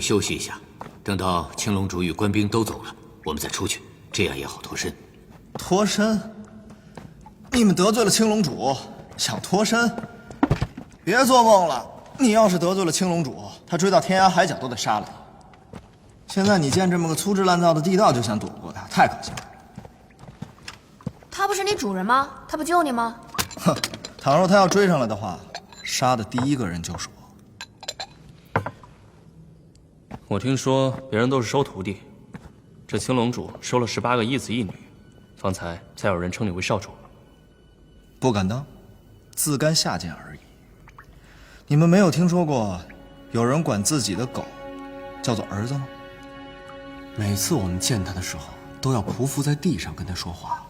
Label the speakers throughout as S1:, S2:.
S1: 休息一下，等到青龙主与官兵都走了，我们再出去，这样也好脱身。
S2: 脱身？你们得罪了青龙主，想脱身？别做梦了！你要是得罪了青龙主，他追到天涯海角都得杀了你。现在你见这么个粗制滥造的地道就想躲不过他，太可笑了。
S3: 他不是你主人吗？他不救你吗？
S2: 哼，倘若他要追上来的话，杀的第一个人就是我。
S4: 我听说别人都是收徒弟，这青龙主收了18个一子一女，方才才有人称你为少主。
S2: 不敢当，自甘下贱而已。你们没有听说过有人管自己的狗叫做儿子吗？
S5: 每次我们见他的时候，都要匍匐在地上跟他说话。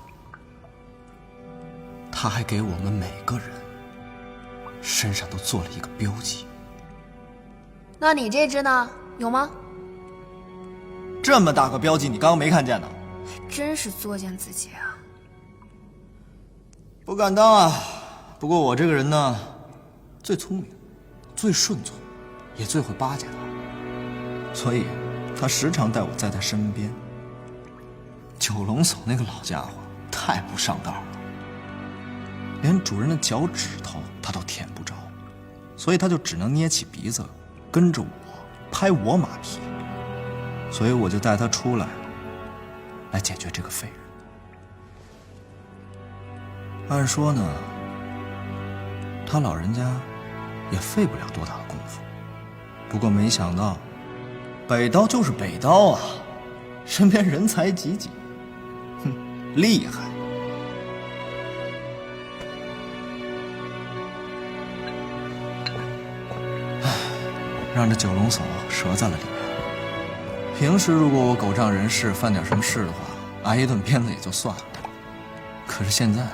S5: 他还给我们每个人身上都做了一个标记。
S3: 那你这只呢？有吗？
S2: 这么大个标记，你刚刚没看见呢？
S3: 真是作践自己啊！
S2: 不敢当啊。不过我这个人呢，最聪明，最顺从，也最会巴结他，所以他时常带我在他身边。九龙叟那个老家伙太不上道了，连主人的脚趾头他都舔不着，所以他就只能捏起鼻子跟着我拍我马屁，所以我就带他出来解决这个废人。按说呢，他老人家也费不了多大的功夫，不过没想到北刀就是北刀啊，身边人才济济，哼，厉害。让这九龙叟折在了里面。平时如果我狗仗人势犯点什么事的话，挨一顿鞭子也就算了。可是现在，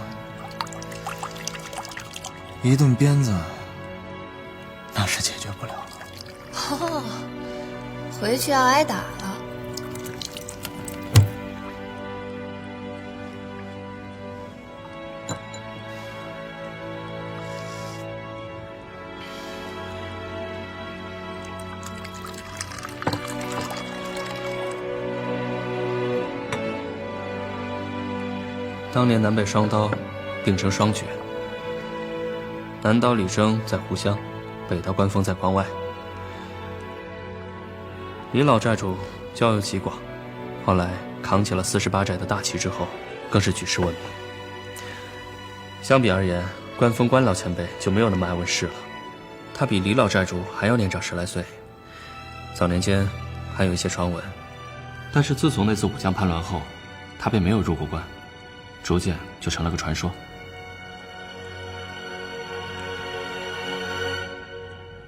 S2: 一顿鞭子那是解决不了的。
S3: 哦，回去要挨打了。
S4: 当年南北双刀并成双绝，南刀李征在湖湘，北刀关风在关外。李老寨主交友极广，后来扛起了48寨的大旗之后，更是举世闻名。相比而言，关风关老前辈就没有那么爱问事了，他比李老寨主还要年长10来岁，早年间还有一些传闻，但是自从那次武将叛乱后，他便没有入过关，逐渐就成了个传说。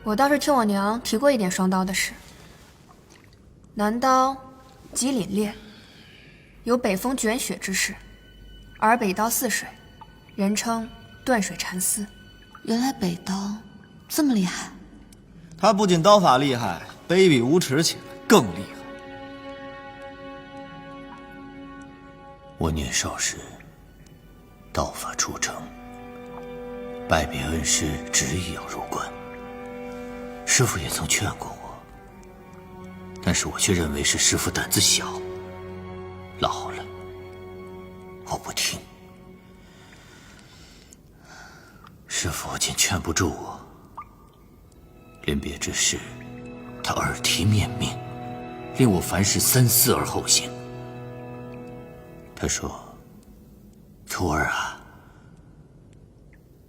S3: 我倒是听我娘提过一点双刀的事。南刀极凛冽，有北风卷雪之势，而北刀似水，人称断水蚕丝。
S6: 原来北刀这么厉害。
S2: 他不仅刀法厉害，卑鄙无耻起来更厉害。
S1: 我年少时刀法出城，拜别恩师，执意要入关。师父也曾劝过我，但是我却认为是师父胆子小，老了，我不听。师父见劝不住我，临别之时，他耳提面命，令我凡事三思而后行。他说：“徒儿啊，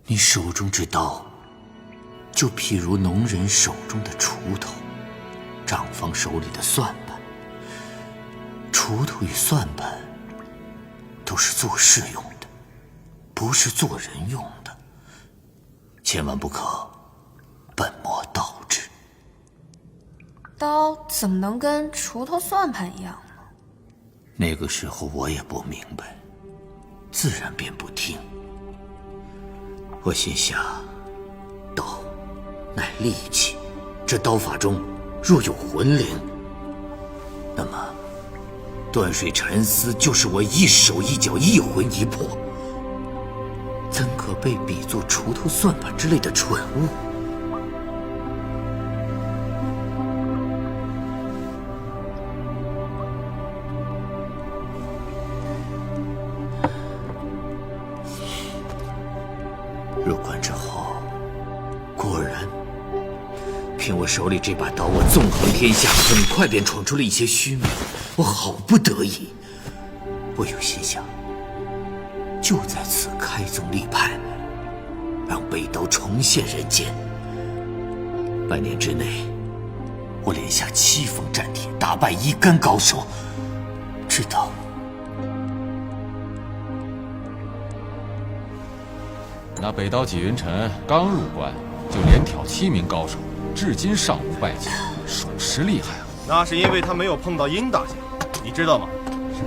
S1: 你手中之刀，就譬如农人手中的锄头，账房手里的算盘。锄头与算盘都是做事用的，不是做人用的，千万不可本末倒置。”
S3: 刀怎么能跟锄头算盘一样呢？
S1: 那个时候我也不明白，自然便不听。我心想，刀乃利器，这刀法中若有魂灵，那么断水蚕丝就是我一手一脚一魂一魄，怎可被比作锄头算盘之类的蠢物？凭我手里这把刀，我纵横天下，很快便闯出了一些虚名。我好不得已，我有心想，就在此开宗立派，让北刀重现人间。半年之内，我连下7封战帖，打败1干高手，直到
S7: 那北刀纪云辰刚入关，就连挑7名高手，至今尚无败绩，属实厉害啊！
S8: 那是因为他没有碰到殷大侠，你知道吗？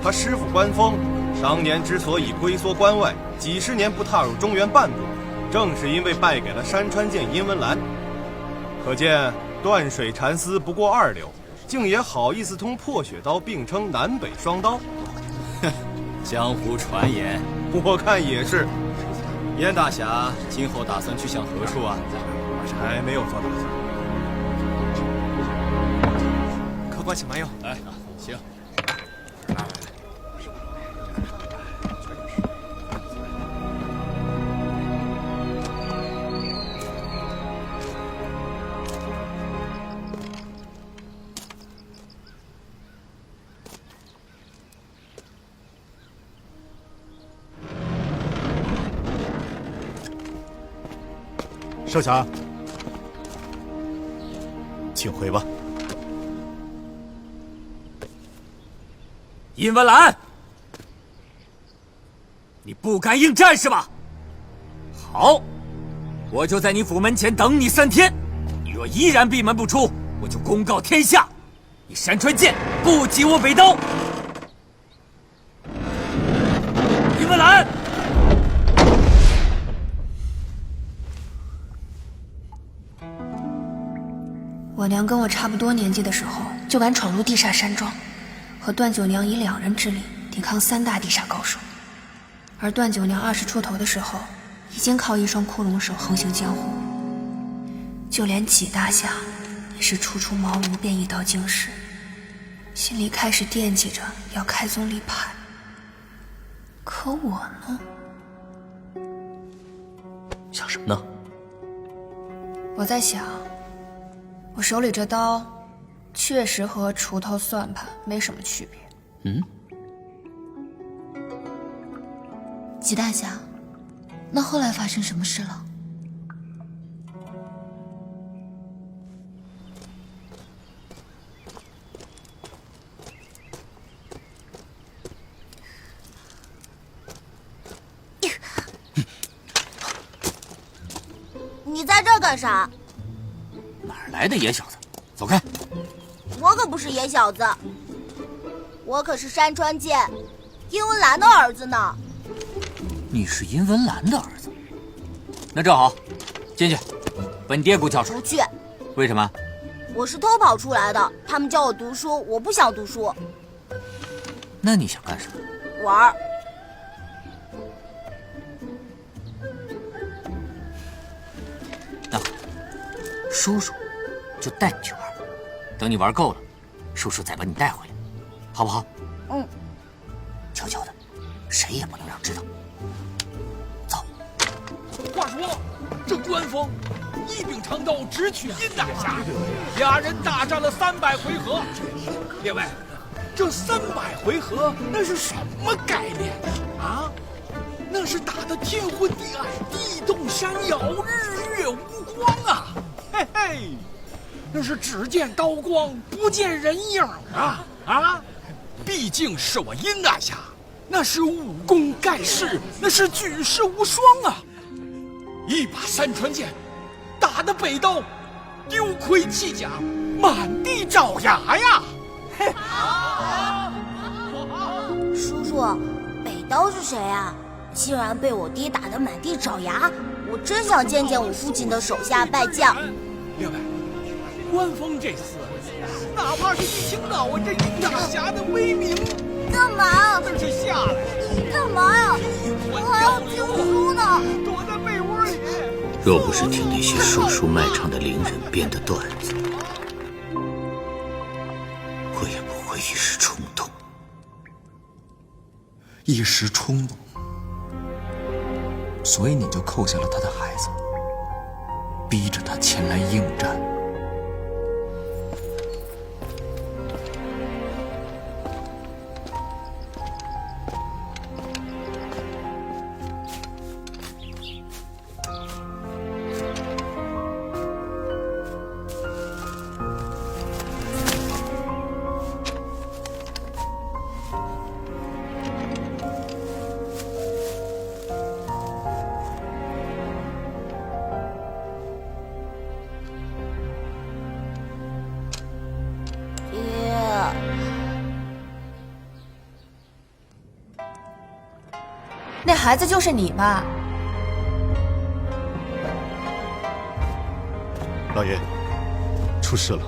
S8: 他师父关峰当年之所以龟缩关外，几十年不踏入中原半步，正是因为败给了山川剑殷文兰。可见断水禅师不过2流，竟也好意思同破雪刀并称南北双刀。
S9: 哼，江湖传言，
S8: 我看也是。
S9: 燕大侠今后打算去向何处啊？
S8: 还没有做打算。
S9: 客官请慢用。来，行。
S8: 少侠，请回吧。
S1: 殷文兰，你不敢应战是吧？好，我就在你府门前等你3天。你若依然闭门不出，我就公告天下，你山川剑不及我北刀。殷文兰。
S3: 我娘跟我差不多年纪的时候，就敢闯入地煞山庄，和段九娘以2人之力抵抗3大地煞高手。而段九娘20出头的时候，已经靠一双骷髅手横行江湖。就连纪大侠也是初出茅庐便一刀惊世，心里开始惦记着要开宗立派。可我呢？
S4: 想什么呢？
S3: 我在想，我手里这刀确实和锄头算盘没什么区别。
S6: 纪大侠，那后来发生什么事了？
S10: 你在这儿干啥？
S1: 哪儿来的野小子？走开！
S10: 我可不是野小子，我可是山川剑殷文兰的儿子呢。
S1: 你是殷文兰的儿子？那正好，进去，本爹姑叫出来。
S10: 不去。
S1: 为什么？
S10: 我是偷跑出来的，他们叫我读书，我不想读书。
S1: 那你想干什么？
S10: 玩。
S1: 那叔叔就带你去玩，等你玩够了，叔叔再把你带回来，好不好？
S10: 嗯。
S1: 悄悄的，谁也不能让知道。走。
S11: 话说，这关峰一柄长刀直取殷大侠，2人大战了300回合。列位，这300回合那是什么概念啊？那是打得天昏地暗，地动山摇，日月无光啊！嘿嘿，那是只见刀光不见人影啊！啊，毕竟是我殷大侠，那是武功盖世，那是举世无双啊！一把山川剑，打得北刀丢盔弃甲，满地找牙呀！嘿，
S10: 叔叔，北刀是谁啊？竟然被我爹打得满地找牙，我真想见见我父亲的手下败将。
S11: 列位，关峰这厮，哪怕是一听到我这殷大侠的威名，
S10: 干嘛？
S11: 真是下来！
S10: 干嘛呀？我还要听书呢。
S11: 躲在被窝里。
S1: 若不是听那些叔叔卖唱的伶人编的段子，我也不会一时冲动。
S2: 一时冲动，所以你就扣下了他的孩子，逼着他前来应战。
S3: 那孩子就是你吧？
S8: 老爷，出事了。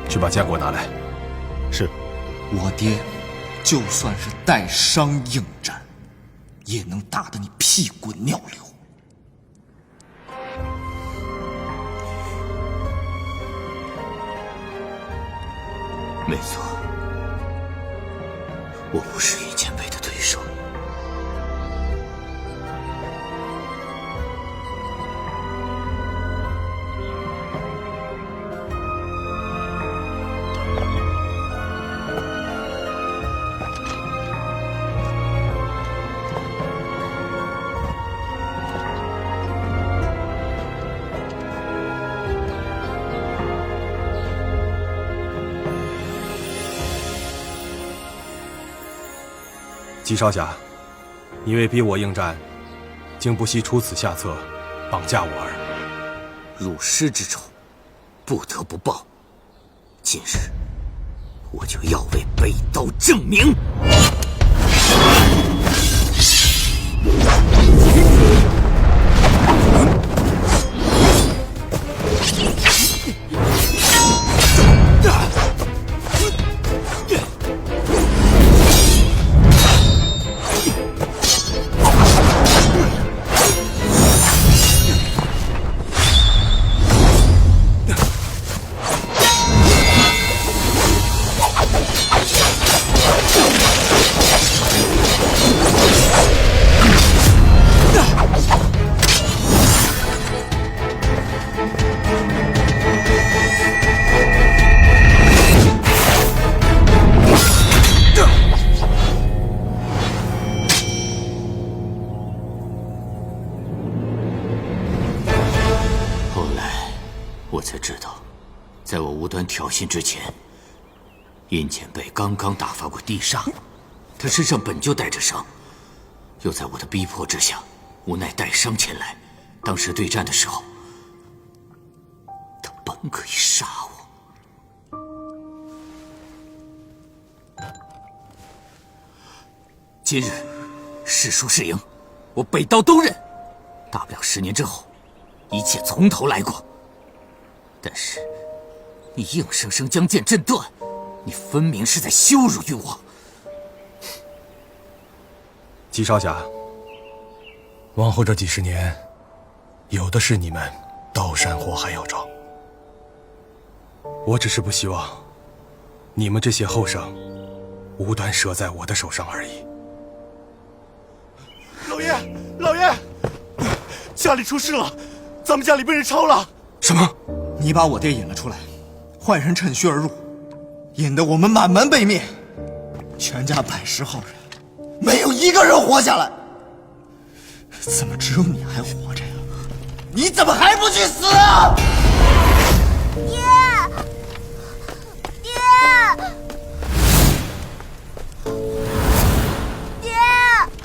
S8: 去把家给我拿来。是。
S2: 我爹，就算是带伤应战，也能打得你屁滚尿流。
S1: 没错，我不是尹前辈的对手。
S8: 姬少侠，你为逼我应战，竟不惜出此下策，绑架我儿。
S1: 辱师之仇，不得不报。今日，我就要为北刀正名。我才知道，在我无端挑衅之前，殷前辈刚刚打发过地煞，他身上本就带着伤，又在我的逼迫之下，无奈带伤前来。当时对战的时候，他本可以杀我。今日是输是赢，我北刀都认。大不了10年之后，一切从头来过。但是，你硬生生将剑震断，你分明是在羞辱于我。
S8: 姬少侠，往后这几十年，有的是你们刀山火海要找。我只是不希望，你们这些后生，无端折在我的手上而已。
S12: 老爷，老爷，家里出事了，咱们家里被人抄了。
S2: 什么？你把我爹引了出来，坏人趁虚而入，引得我们满门被灭，全家110号人，没有一个人活下来。怎么只有你还活着呀？你怎么还不去死啊？
S10: 爹，爹，爹，爹，爹。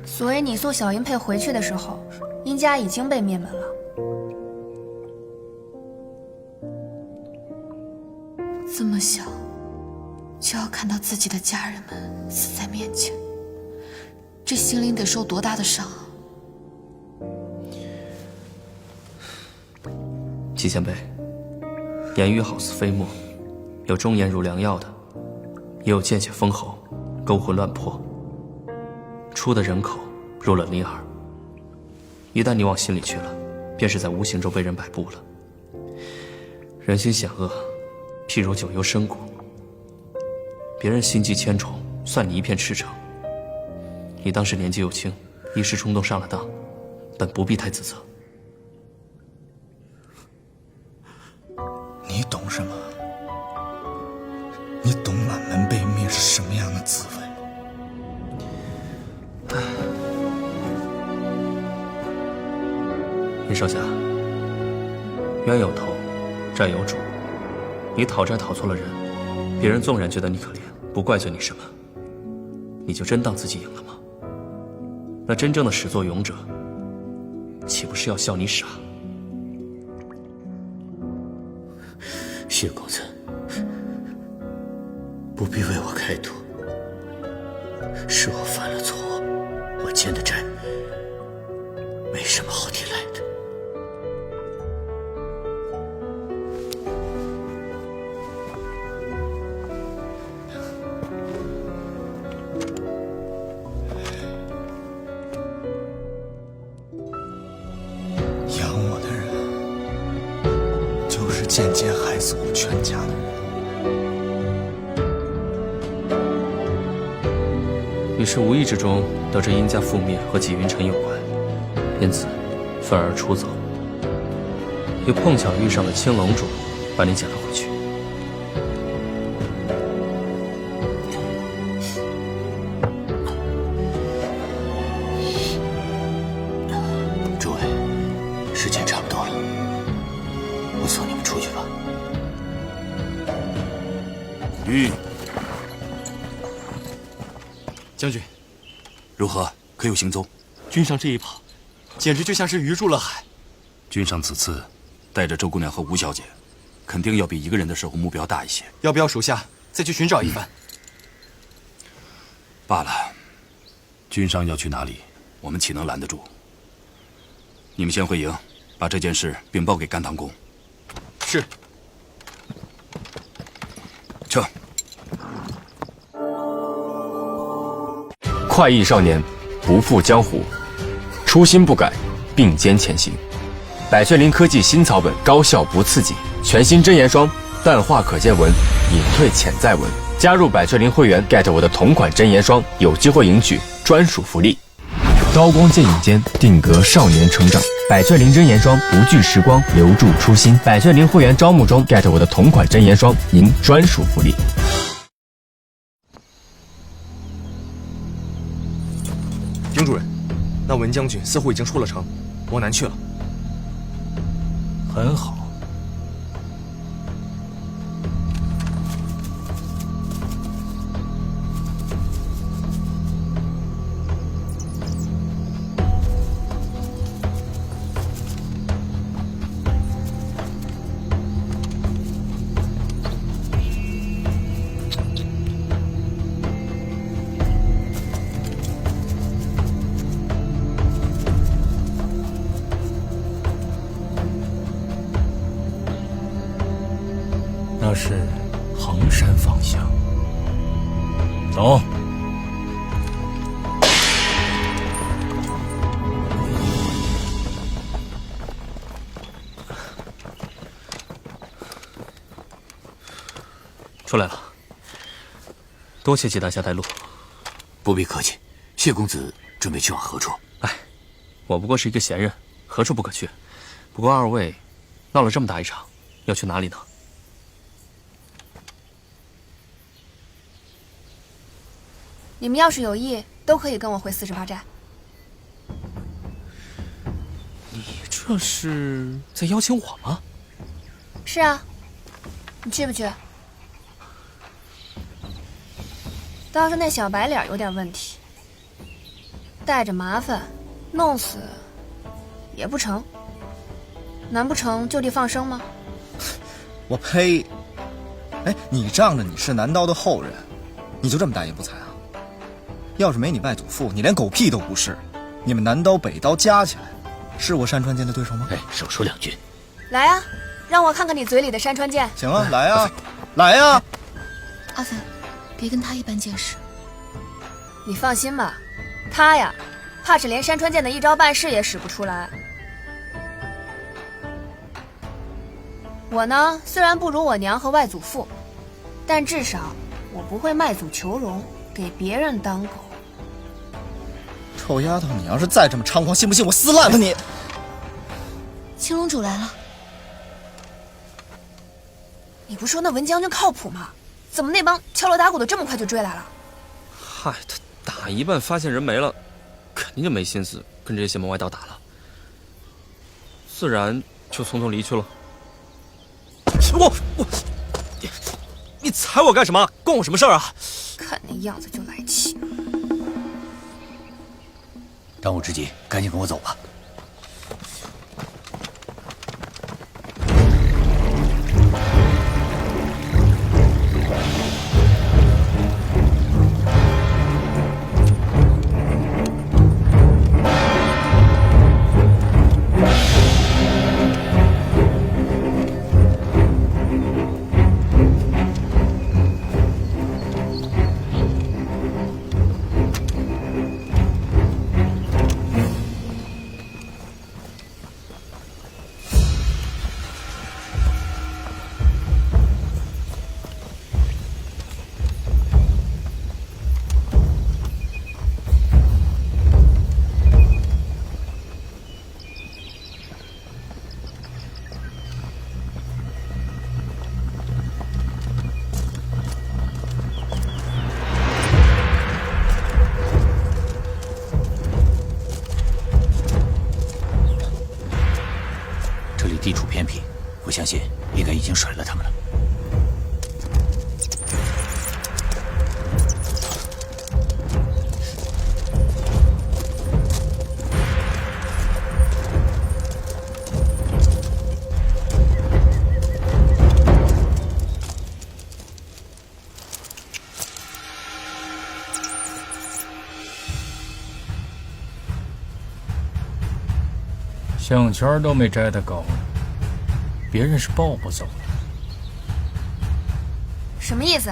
S3: 所以你送小英佩回去的时候，殷家已经被灭门了。
S6: 这么小，就要看到自己的家人们死在面前，这心灵得受多大的伤啊！
S4: 姬前辈，言语好似飞沫，有忠言如良药的，也有见血封喉、勾魂乱魄。出的人口入了你耳，一旦你往心里去了，便是在无形中被人摆布了。人心险恶，譬如九幽深谷，别人心机千重，算你一片赤诚。你当时年纪又轻，一时冲动上了当，本不必太自责。
S2: 你懂什么？你懂满门被灭是什么样的滋味？
S4: 林少侠，冤有头，债有主。你讨债讨错了人，别人纵然觉得你可怜，不怪罪你什么，你就真当自己赢了吗？那真正的始作俑者，岂不是要笑你傻？
S1: 谢公子，不必为我开脱，是我犯了错，我欠的债没什么好提来的。
S2: 养我的人，就是间接害死我全家的人。
S4: 你是无意之中得知殷家覆灭和纪云尘有关，因此愤而出走，又碰巧遇上了青龙主，把你捡了回去。
S1: 诸位，时间差不多了，我送你们出去吧。
S5: 将军，如何？可有行踪？
S12: 君上这一跑，简直就像是鱼入了海。
S5: 君上此次带着周姑娘和吴小姐，肯定要比一个人的时候目标大一些。
S12: 要不要属下再去寻找一番？
S5: 罢了，君上要去哪里，我们岂能拦得住？你们先回营，把这件事禀报给甘棠公。
S12: 是。
S5: 撤。
S13: 快意少年，不负江湖，初心不改，并肩前行。百雀羚科技新草本，高效不刺激，全新真言霜，淡化可见纹，隐退潜在纹。加入百雀羚会员 ，get 我的同款真言霜，有机会赢取专属福利。刀光剑影间，定格少年成长。百雀羚真言霜不惧时光，留住初心。百雀羚会员招募中 ，get 我的同款真言霜，赢专属福利。
S12: 丁主任，那文将军似乎已经出了城，往南去了。
S11: 很好。那是衡山方向。走。
S4: 出来了，多谢纪大侠带路。
S1: 不必客气。谢公子准备去往何处？
S4: 哎，我不过是一个闲人，何处不可去？不过二位闹了这么大一场，要去哪里呢？
S3: 你们要是有意，都可以跟我回48寨。
S4: 你这是在邀请我吗？
S3: 是啊，你去不去？倒是那小白脸有点问题，带着麻烦，弄死也不成。难不成就地放生吗？
S2: 我呸！哎，你仗着你是南刀的后人，你就这么大言不惭啊？要是没你外祖父，你连狗屁都不是。你们南刀北刀加起来，是我山川间的对手吗？
S1: 哎，少说两句。
S3: 来啊，让我看看你嘴里的山川剑。
S2: 行啊，来啊，来啊！
S6: 阿飞，别跟他一般见识。
S3: 你放心吧，他呀，怕是连山川剑的一招半式也使不出来。我呢，虽然不如我娘和外祖父，但至少我不会卖祖求荣，给别人当狗。
S2: 臭丫头，你要是再这么猖狂，信不信我撕烂了你？
S6: 青龙主来了。
S3: 你不说那文将军靠谱吗？怎么那帮敲锣打鼓的这么快就追来了？
S4: 嗨，他打一半发现人没了，肯定就没心思跟这些门外道打了，自然就匆匆离去了。
S11: 你踩我干什么？关我什么事儿啊？
S3: 看那样子就来气。
S1: 当务之急，赶紧跟我走吧。地处偏僻，我相信应该已经甩了他们了。
S14: 项圈都没摘得高，别人是抱不走的。
S3: 什么意思？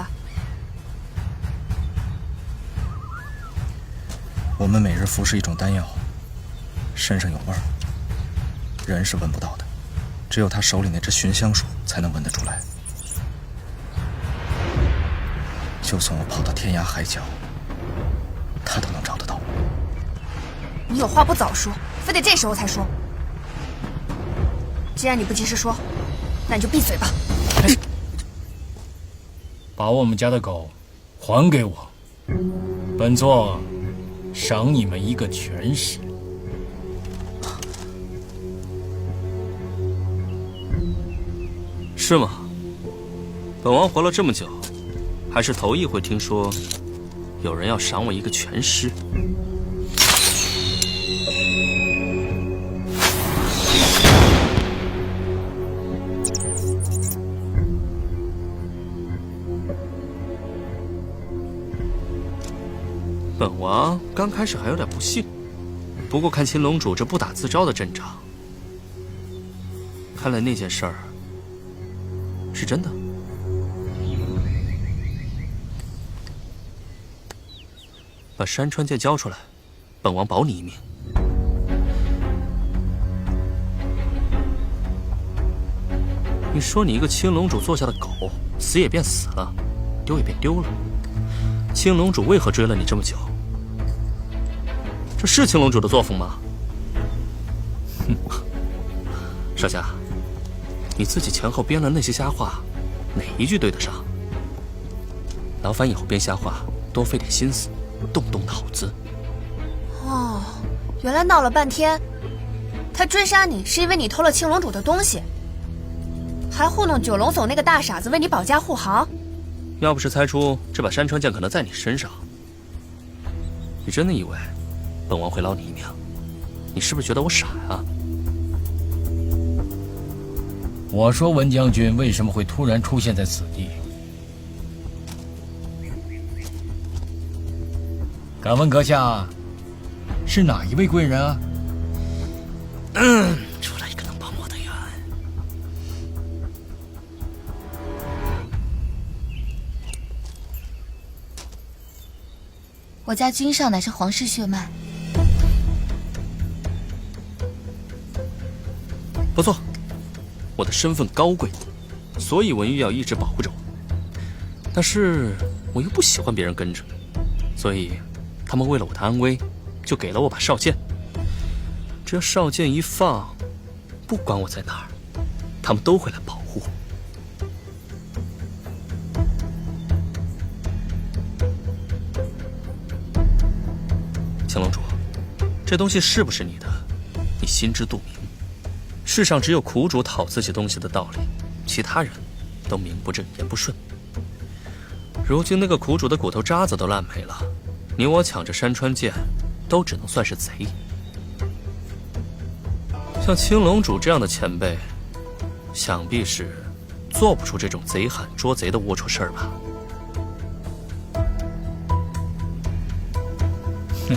S2: 我们每日服食一种丹药，身上有味儿，人是闻不到的，只有他手里那只寻香鼠才能闻得出来。就算我跑到天涯海角，他都能找得到。
S3: 你有话不早说，非得这时候才说。既然你不及时说，那你就闭嘴吧。
S14: 把我们家的狗还给我，本座赏你们一个全尸。
S4: 是吗？本王活了这么久，还是头一回听说有人要赏我一个全尸。本王刚开始还有点不信，不过看青龙主这不打自招的阵仗，看来那件事儿是真的。把山川剑交出来，本王保你一命。你说你一个青龙主座下的狗，死也变死了，丢也变丢了，青龙主为何追了你这么久？这是青龙主的作风吗？哼，少侠，你自己前后编了那些瞎话，哪一句对得上？劳烦以后编瞎话多费点心思，动动脑子。
S3: 哦，原来闹了半天，他追杀你是因为你偷了青龙主的东西，还糊弄九龙总那个大傻子为你保驾护航。
S4: 要不是猜出这把山川剑可能在你身上，你真的以为本王会捞你一命？你是不是觉得我傻呀？
S14: 我说文将军为什么会突然出现在此地？敢问阁下，是哪一位贵人啊？
S1: 出来一个能帮我的人。
S6: 我家君上乃是皇室血脉。
S4: 不错，我的身份高贵，所以文玉要一直保护着我。但是我又不喜欢别人跟着，所以他们为了我的安危，就给了我把少剑。只要少剑一放，不管我在哪儿，他们都会来保护我。青龙主，这东西是不是你的，你心知肚明。世上只有苦主讨自己东西的道理，其他人都名不正言不顺。如今那个苦主的骨头渣子都烂没了，你我抢着山川剑，都只能算是贼。像青龙主这样的前辈，想必是做不出这种贼喊捉贼的龌龊事儿吧？
S14: 哼。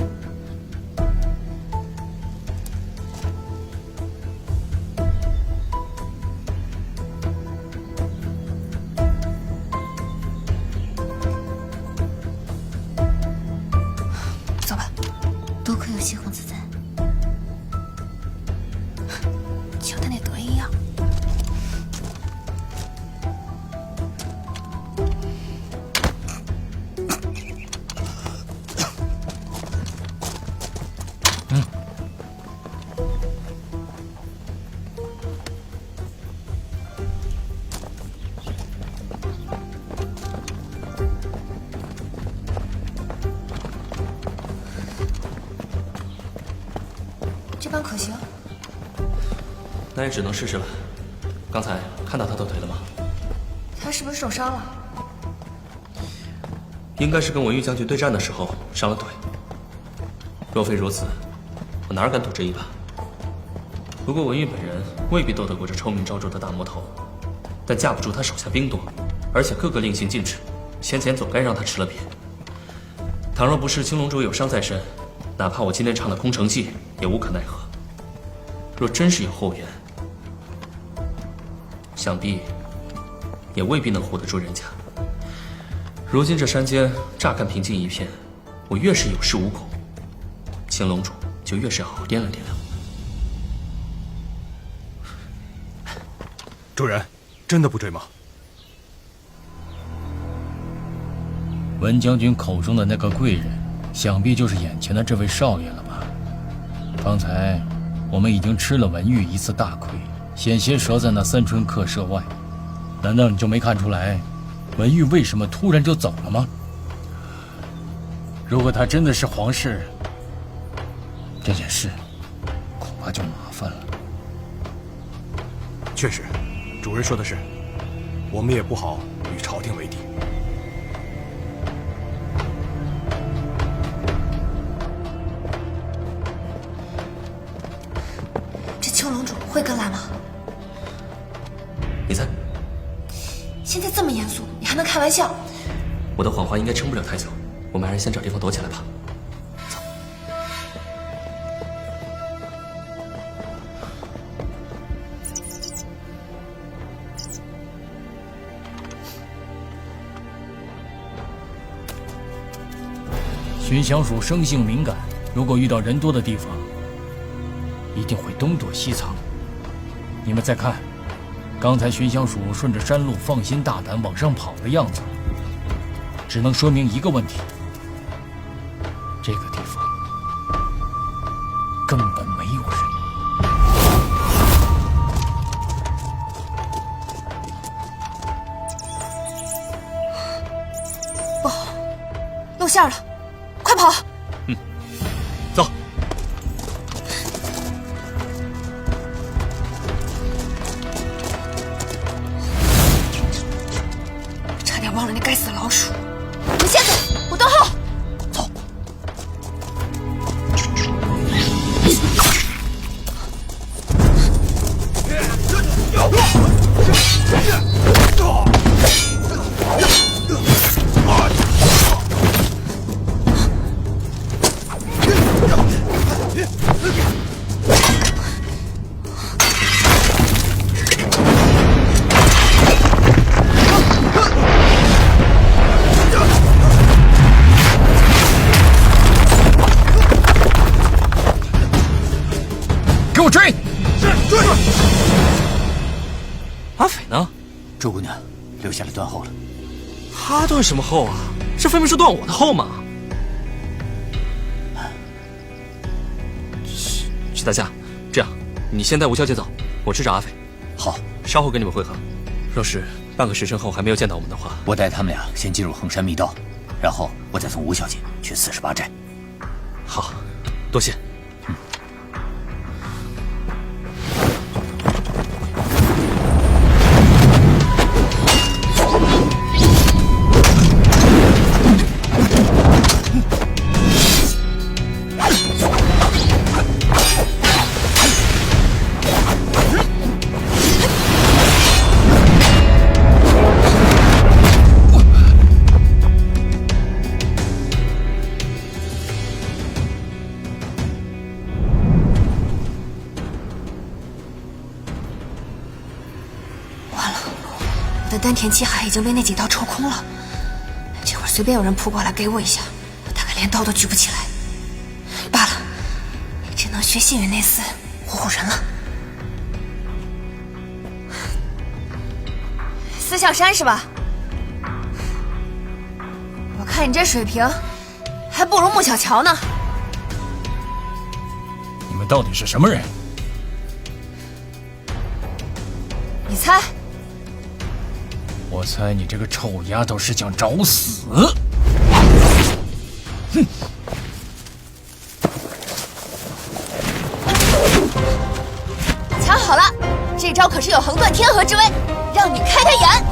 S6: 走吧，多亏有西皇子在。
S3: 瞧他那得意样。这般可行？
S4: 那也只能试试了。刚才看到他的腿了吗？
S3: 他是不是受伤了？
S4: 应该是跟文玉将军对战的时候伤了腿。若非如此，我哪敢赌这一把？不过文玉本人未必斗得过这臭名昭著的大魔头，但架不住他手下兵多，而且个个令行禁止，先前总该让他吃了瘪。倘若不是青龙主有伤在身，哪怕我今天唱了空城计，也无可奈何。若真是有后援，想必也未必能唬得住人家。如今这山间乍看平静一片，我越是有恃无恐，青龙主就越是好掂量掂量。
S8: 主人，真的不追吗？
S14: 文将军口中的那个贵人，想必就是眼前的这位少爷了吧？刚才我们已经吃了文玉一次大亏，险些折在那三春客舍外。难道你就没看出来，文玉为什么突然就走了吗？如果他真的是皇室，这件事恐怕就麻烦了。
S8: 确实，主人说的是，我们也不好与朝廷为敌。
S3: 青龙主会跟来吗？
S4: 你猜？
S3: 现在这么严肃，你还能开玩笑？
S4: 我的谎话应该撑不了太久，我们还是先找地方躲起来吧。走。
S14: 寻香鼠生性敏感，如果遇到人多的地方，一定会东躲西藏。你们再看，刚才寻香鼠顺着山路放心大胆往上跑的样子，只能说明一个问题：这个地方根本没有人。
S3: 不好，露馅了，快跑！
S4: 走。
S3: 忘了那该死的老鼠！你先走，我等候。
S4: 走。阿斐呢？
S1: 周姑娘留下来断后了。
S4: 他断什么后啊？这分明是断我的后嘛！许大侠，这样，你先带吴小姐走，我去找阿斐。
S1: 好，
S4: 稍后跟你们会合。若是半个时辰后还没有见到我们的话，
S1: 我带他们俩先进入衡山密道，然后我再送吴小姐去48寨。
S4: 好，多谢。
S3: 丹田气海已经被那几刀抽空了，这会儿随便有人扑过来给我一下，我大概连刀都举不起来。罢了，只能学幸运那厮唬唬人了。四象山是吧？我看你这水平，还不如穆小乔呢。
S14: 你们到底是什么人？
S3: 你猜？
S14: 我猜你这个臭丫头是想找死！哼！
S3: 藏好了，这招可是有横断天河之威，让你开开眼。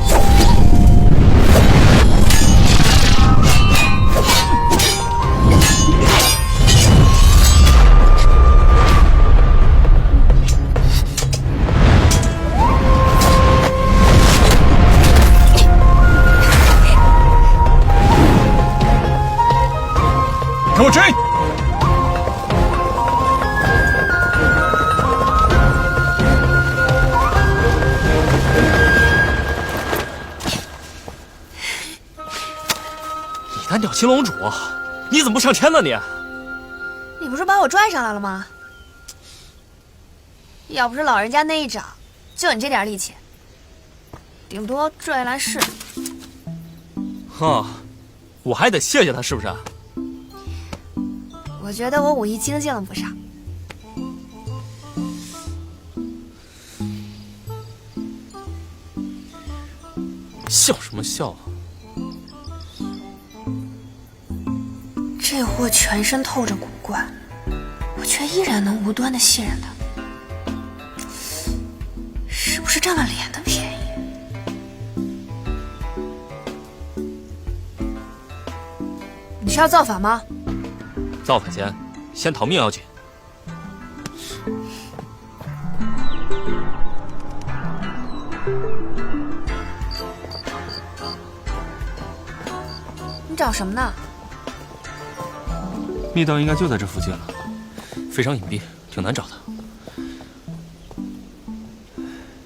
S14: 给我追！
S4: 你单挑青龙主，你怎么不上天呢你？
S3: 你不是把我拽上来了吗？要不是老人家那一掌，就你这点力气，顶多拽来试。
S4: 哈，我还得谢谢他是不是？
S3: 我觉得我武艺精进了不少。
S4: 笑什么笑啊？
S3: 这货全身透着古怪，我却依然能无端的信任他，是不是占了脸的便宜？你是要造反吗？
S4: 造反前，先逃命要紧。
S3: 你找什么呢？
S4: 密道应该就在这附近了，非常隐蔽，挺难找的。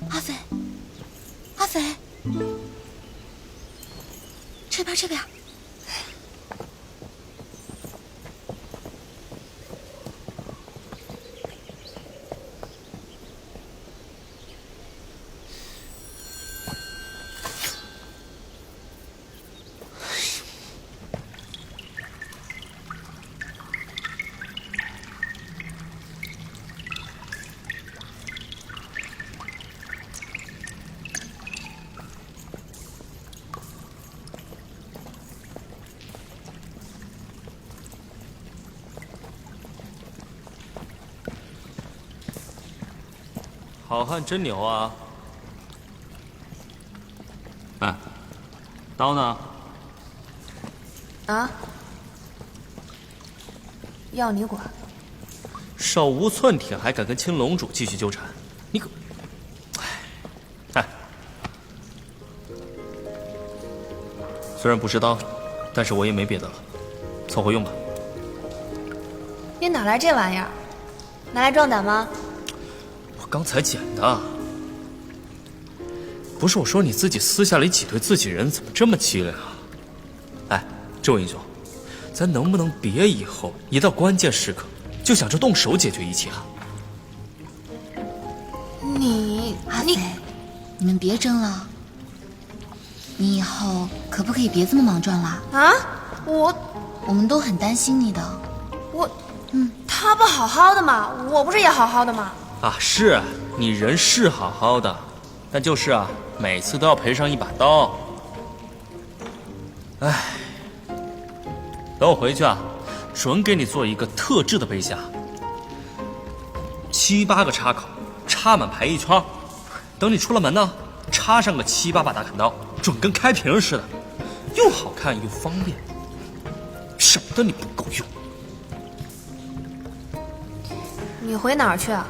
S6: 阿飞，阿飞，这边这边。
S4: 好汉真牛啊！哎，刀呢？
S3: 啊？要你管？
S4: 手无寸铁还敢跟青龙主继续纠缠，你可……哎，虽然不是刀，但是我也没别的了，凑合用吧。
S3: 你哪来这玩意儿？拿来壮胆吗？
S4: 我刚才捡的。不是我说你自己私下里挤兑自己人，怎么这么凄凉啊？哎，这位英雄，咱能不能别以后一到关键时刻就想着动手解决一切啊？
S6: 阿飞，你们别争了。你以后可不可以别这么莽撞啦？
S3: 啊，
S6: 我们都很担心你的。
S3: 他不好好的吗？我不是也好好的吗？
S4: 啊，是你人是好好的，但就是啊，每次都要赔上一把刀。唉，等我回去啊，准给你做一个特制的杯架，7、8个插口，插满排一圈。等你出了门呢，插上个7、8把大砍刀，准跟开瓶似的，又好看又方便，省得你不够用。
S3: 你回哪儿去啊？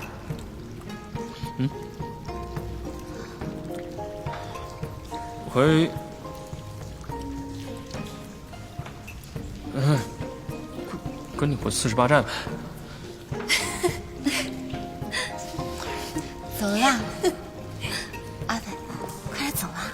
S4: 跟你回48寨呗。
S6: 走了啦，阿飞，快点走啦。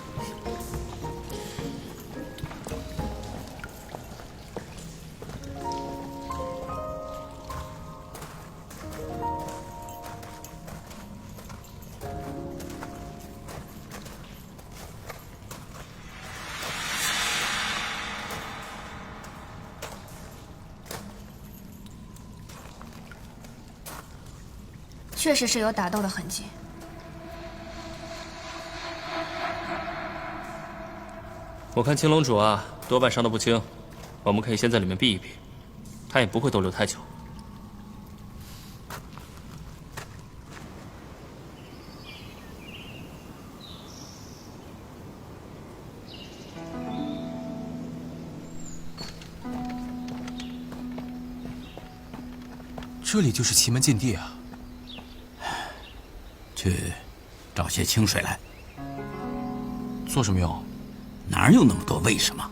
S3: 确实是有打斗的痕迹。
S4: 我看青龙主啊，多半伤得不轻，我们可以先在里面避一避，他也不会逗留太久。
S11: 这里就是奇门禁地啊！
S1: 去找些清水来。
S11: 做什么用？
S1: 哪有那么多为什么？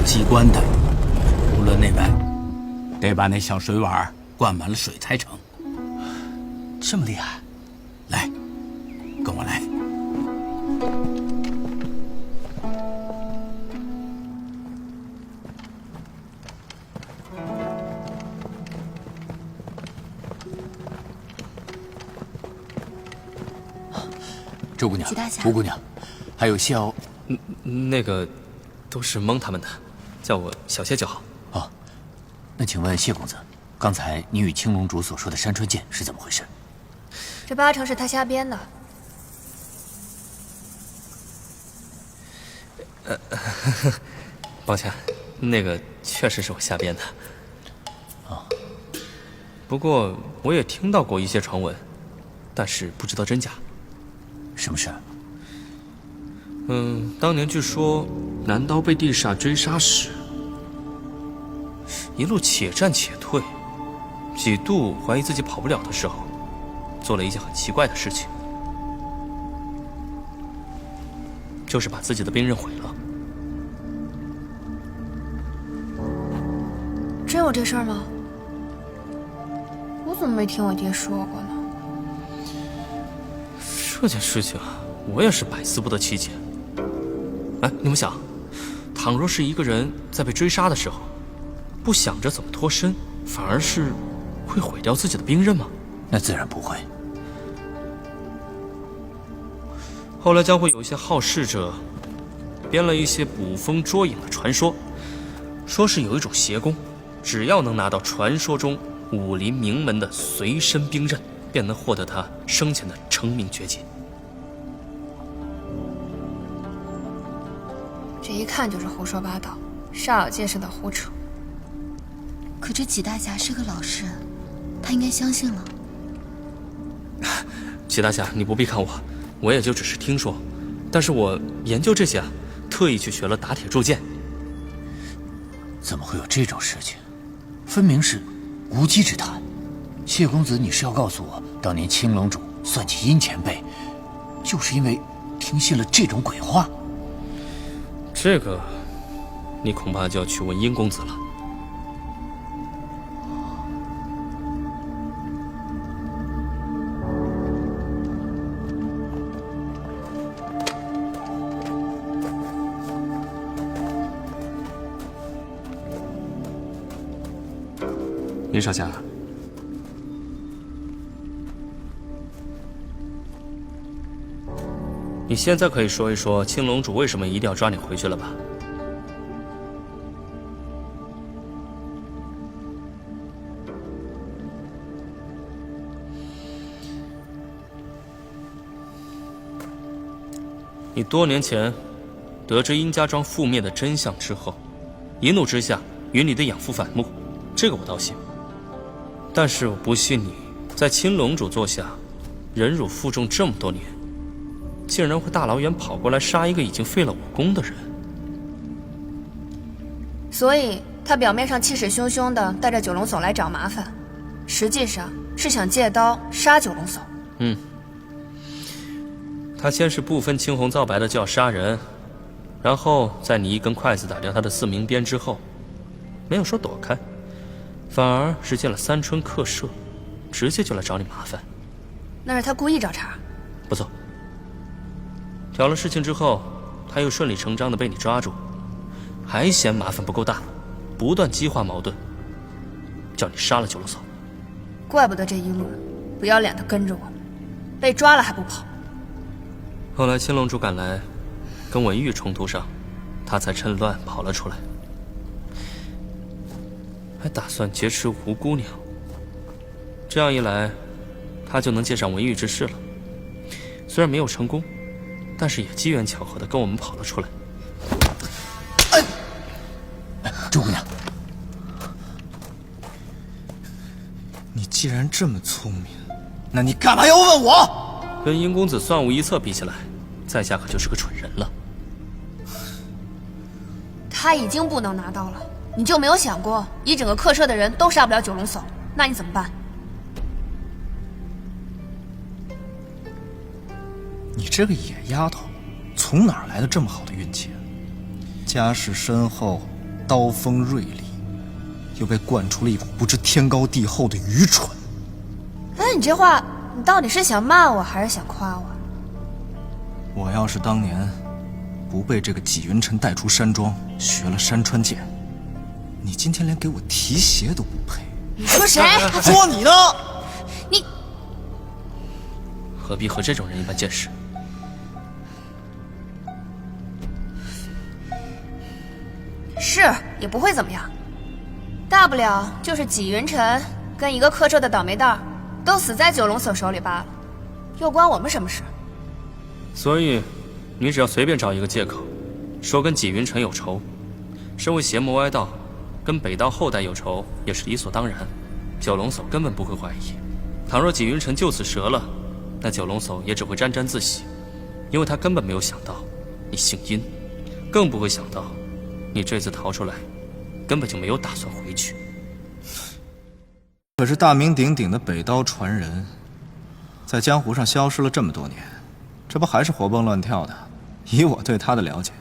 S1: 机关的，除了内外，得把那小水碗灌满了水才成。
S11: 这么厉害？
S1: 来，跟我来。周姑娘，胡姑娘，还有萧，
S4: 那个都是蒙他们的。叫我小谢就好。
S1: 哦，那请问谢公子，刚才你与青龙主所说的山川剑是怎么回事？
S3: 这8成是他瞎编的。
S4: 抱歉，那个确实是我瞎编的。
S1: 啊，
S4: 不过我也听到过一些传闻，但是不知道真假。
S1: 什么事？
S4: 当年据说南刀被地煞追杀时，一路且战且退，几度怀疑自己跑不了的时候，做了一件很奇怪的事情，就是把自己的兵刃毁了。
S3: 真有这事儿吗？我怎么没听我爹说过呢？
S4: 这件事情我也是百思不得其解。哎，你们想，倘若是一个人在被追杀的时候，不想着怎么脱身，反而是会毁掉自己的兵刃吗？
S1: 那自然不会。
S4: 后来江湖有一些好事者，编了一些捕风捉影的传说，说是有一种邪功，只要能拿到传说中武林名门的随身兵刃，便能获得他生前的成名绝技。
S3: 这一看就是胡说八道，煞有介事的胡扯。
S6: 可这纪大侠是个老实人，他应该相信了。
S4: 纪大侠，你不必看我，我也就只是听说，但是我研究这些啊，特意去学了打铁铸剑。
S1: 怎么会有这种事情？分明是无稽之谈。谢公子，你是要告诉我，当年青龙主算计殷前辈，就是因为听信了这种鬼话？
S4: 这个，你恐怕就要去问殷公子了。殷少侠，你现在可以说一说青龙主为什么一定要抓你回去了吧？你多年前得知殷家庄覆灭的真相之后，一怒之下与你的养父反目，这个我倒信。但是我不信你在青龙主座下忍辱负重这么多年，竟然会大老远跑过来杀一个已经废了武功的人。
S3: 所以他表面上气势汹汹地带着九龙叟来找麻烦，实际上是想借刀杀九龙叟。
S4: 他先是不分青红皂白的就要杀人，然后在你一根筷子打掉他的4名鞭之后，没有说躲开，反而是借了三春客舍，直接就来找你麻烦。
S3: 那是他故意找茬。
S4: 不错。挑了事情之后，他又顺理成章的被你抓住，还嫌麻烦不够大，不断激化矛盾，叫你杀了九龙叟。
S3: 怪不得这一路不要脸的跟着我，被抓了还不跑。
S4: 后来青龙主赶来，跟文玉冲突上，他才趁乱跑了出来，还打算劫持吴姑娘。这样一来，他就能借上文玉之势了。虽然没有成功，但是也机缘巧合的跟我们跑了出来。
S1: 周姑娘，
S2: 你既然这么聪明，那你干嘛要问我？
S4: 跟殷公子算无一策比起来，在下可就是个蠢人了。
S3: 他已经不能拿刀了，你就没有想过，一整个客舍的人都杀不了九龙叟，那你怎么办？
S2: 你这个野丫头，从哪儿来的这么好的运气啊？家世深厚，刀锋锐利，又被惯出了一股不知天高地厚的愚蠢。
S3: 哎，你这话，你到底是想骂我还是想夸我？
S2: 我要是当年不被这个纪云辰带出山庄，学了山川剑，你今天连给我提鞋都不配。
S3: 你说谁？
S2: 说你呢？
S3: 你
S4: 何必和这种人一般见识？
S3: 是也不会怎么样，大不了就是纪云辰跟一个客舍的倒霉蛋儿都死在九龙叟手里罢了，又关我们什么事？
S4: 所以，你只要随便找一个借口，说跟纪云辰有仇，身为邪魔歪道，跟北道后代有仇也是理所当然，九龙叟根本不会怀疑。倘若纪云辰就此折了，那九龙叟也只会沾沾自喜，因为他根本没有想到你姓殷，更不会想到你这次逃出来，根本就没有打算回去。
S2: 可是大名鼎鼎的北刀传人，在江湖上消失了这么多年，这不还是活蹦乱跳的？以我对他的了解，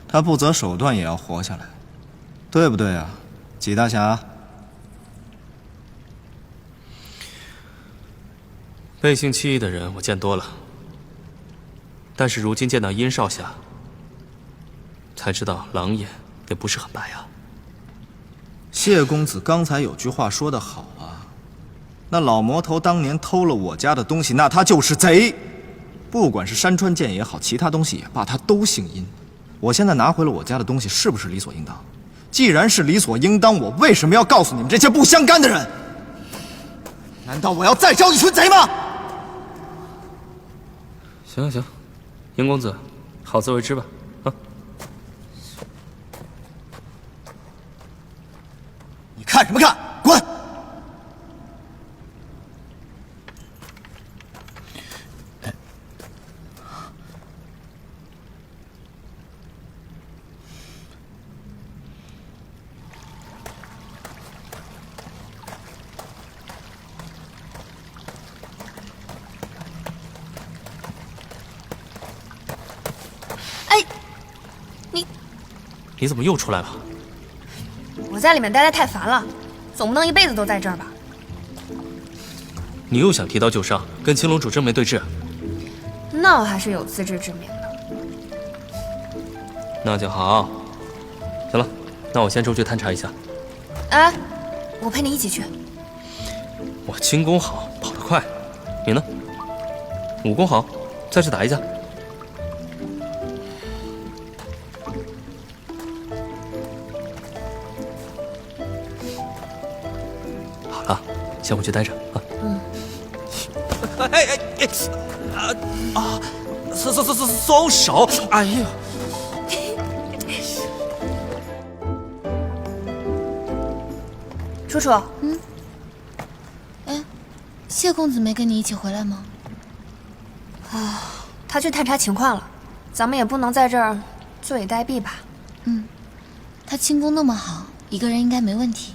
S2: 他不择手段也要活下来，对不对啊，纪大侠？
S4: 背信弃义的人我见多了，但是如今见到殷少侠，才知道狼眼也不是很白啊。
S2: 谢公子刚才有句话说得好啊，那老魔头当年偷了我家的东西，那他就是贼。不管是山川剑也好，其他东西也罢，他都姓殷。我现在拿回了我家的东西，是不是理所应当？既然是理所应当，我为什么要告诉你们这些不相干的人？难道我要再招一群贼吗？
S4: 行行，殷公子，好自为之吧。啊！
S2: 你看什么看？滚！
S4: 你怎么又出来了？
S3: 我在里面待得太烦了，总不能一辈子都在这儿吧？
S4: 你又想提刀就上，跟青龙主正面对峙？
S3: 那我还是有自知之明的。
S4: 那就好。行了，那我先出去探查一下。
S3: 哎，我陪你一起去。
S4: 我轻功好，跑得快。你呢？武功好，再去打一架。好了，先回去待着啊。
S2: 松手！哎呀！
S3: 楚楚，
S6: 谢公子没跟你一起回来吗？
S3: 啊，他去探查情况了，咱们也不能在这儿坐以待毙吧？
S6: 他轻功那么好，一个人应该没问题。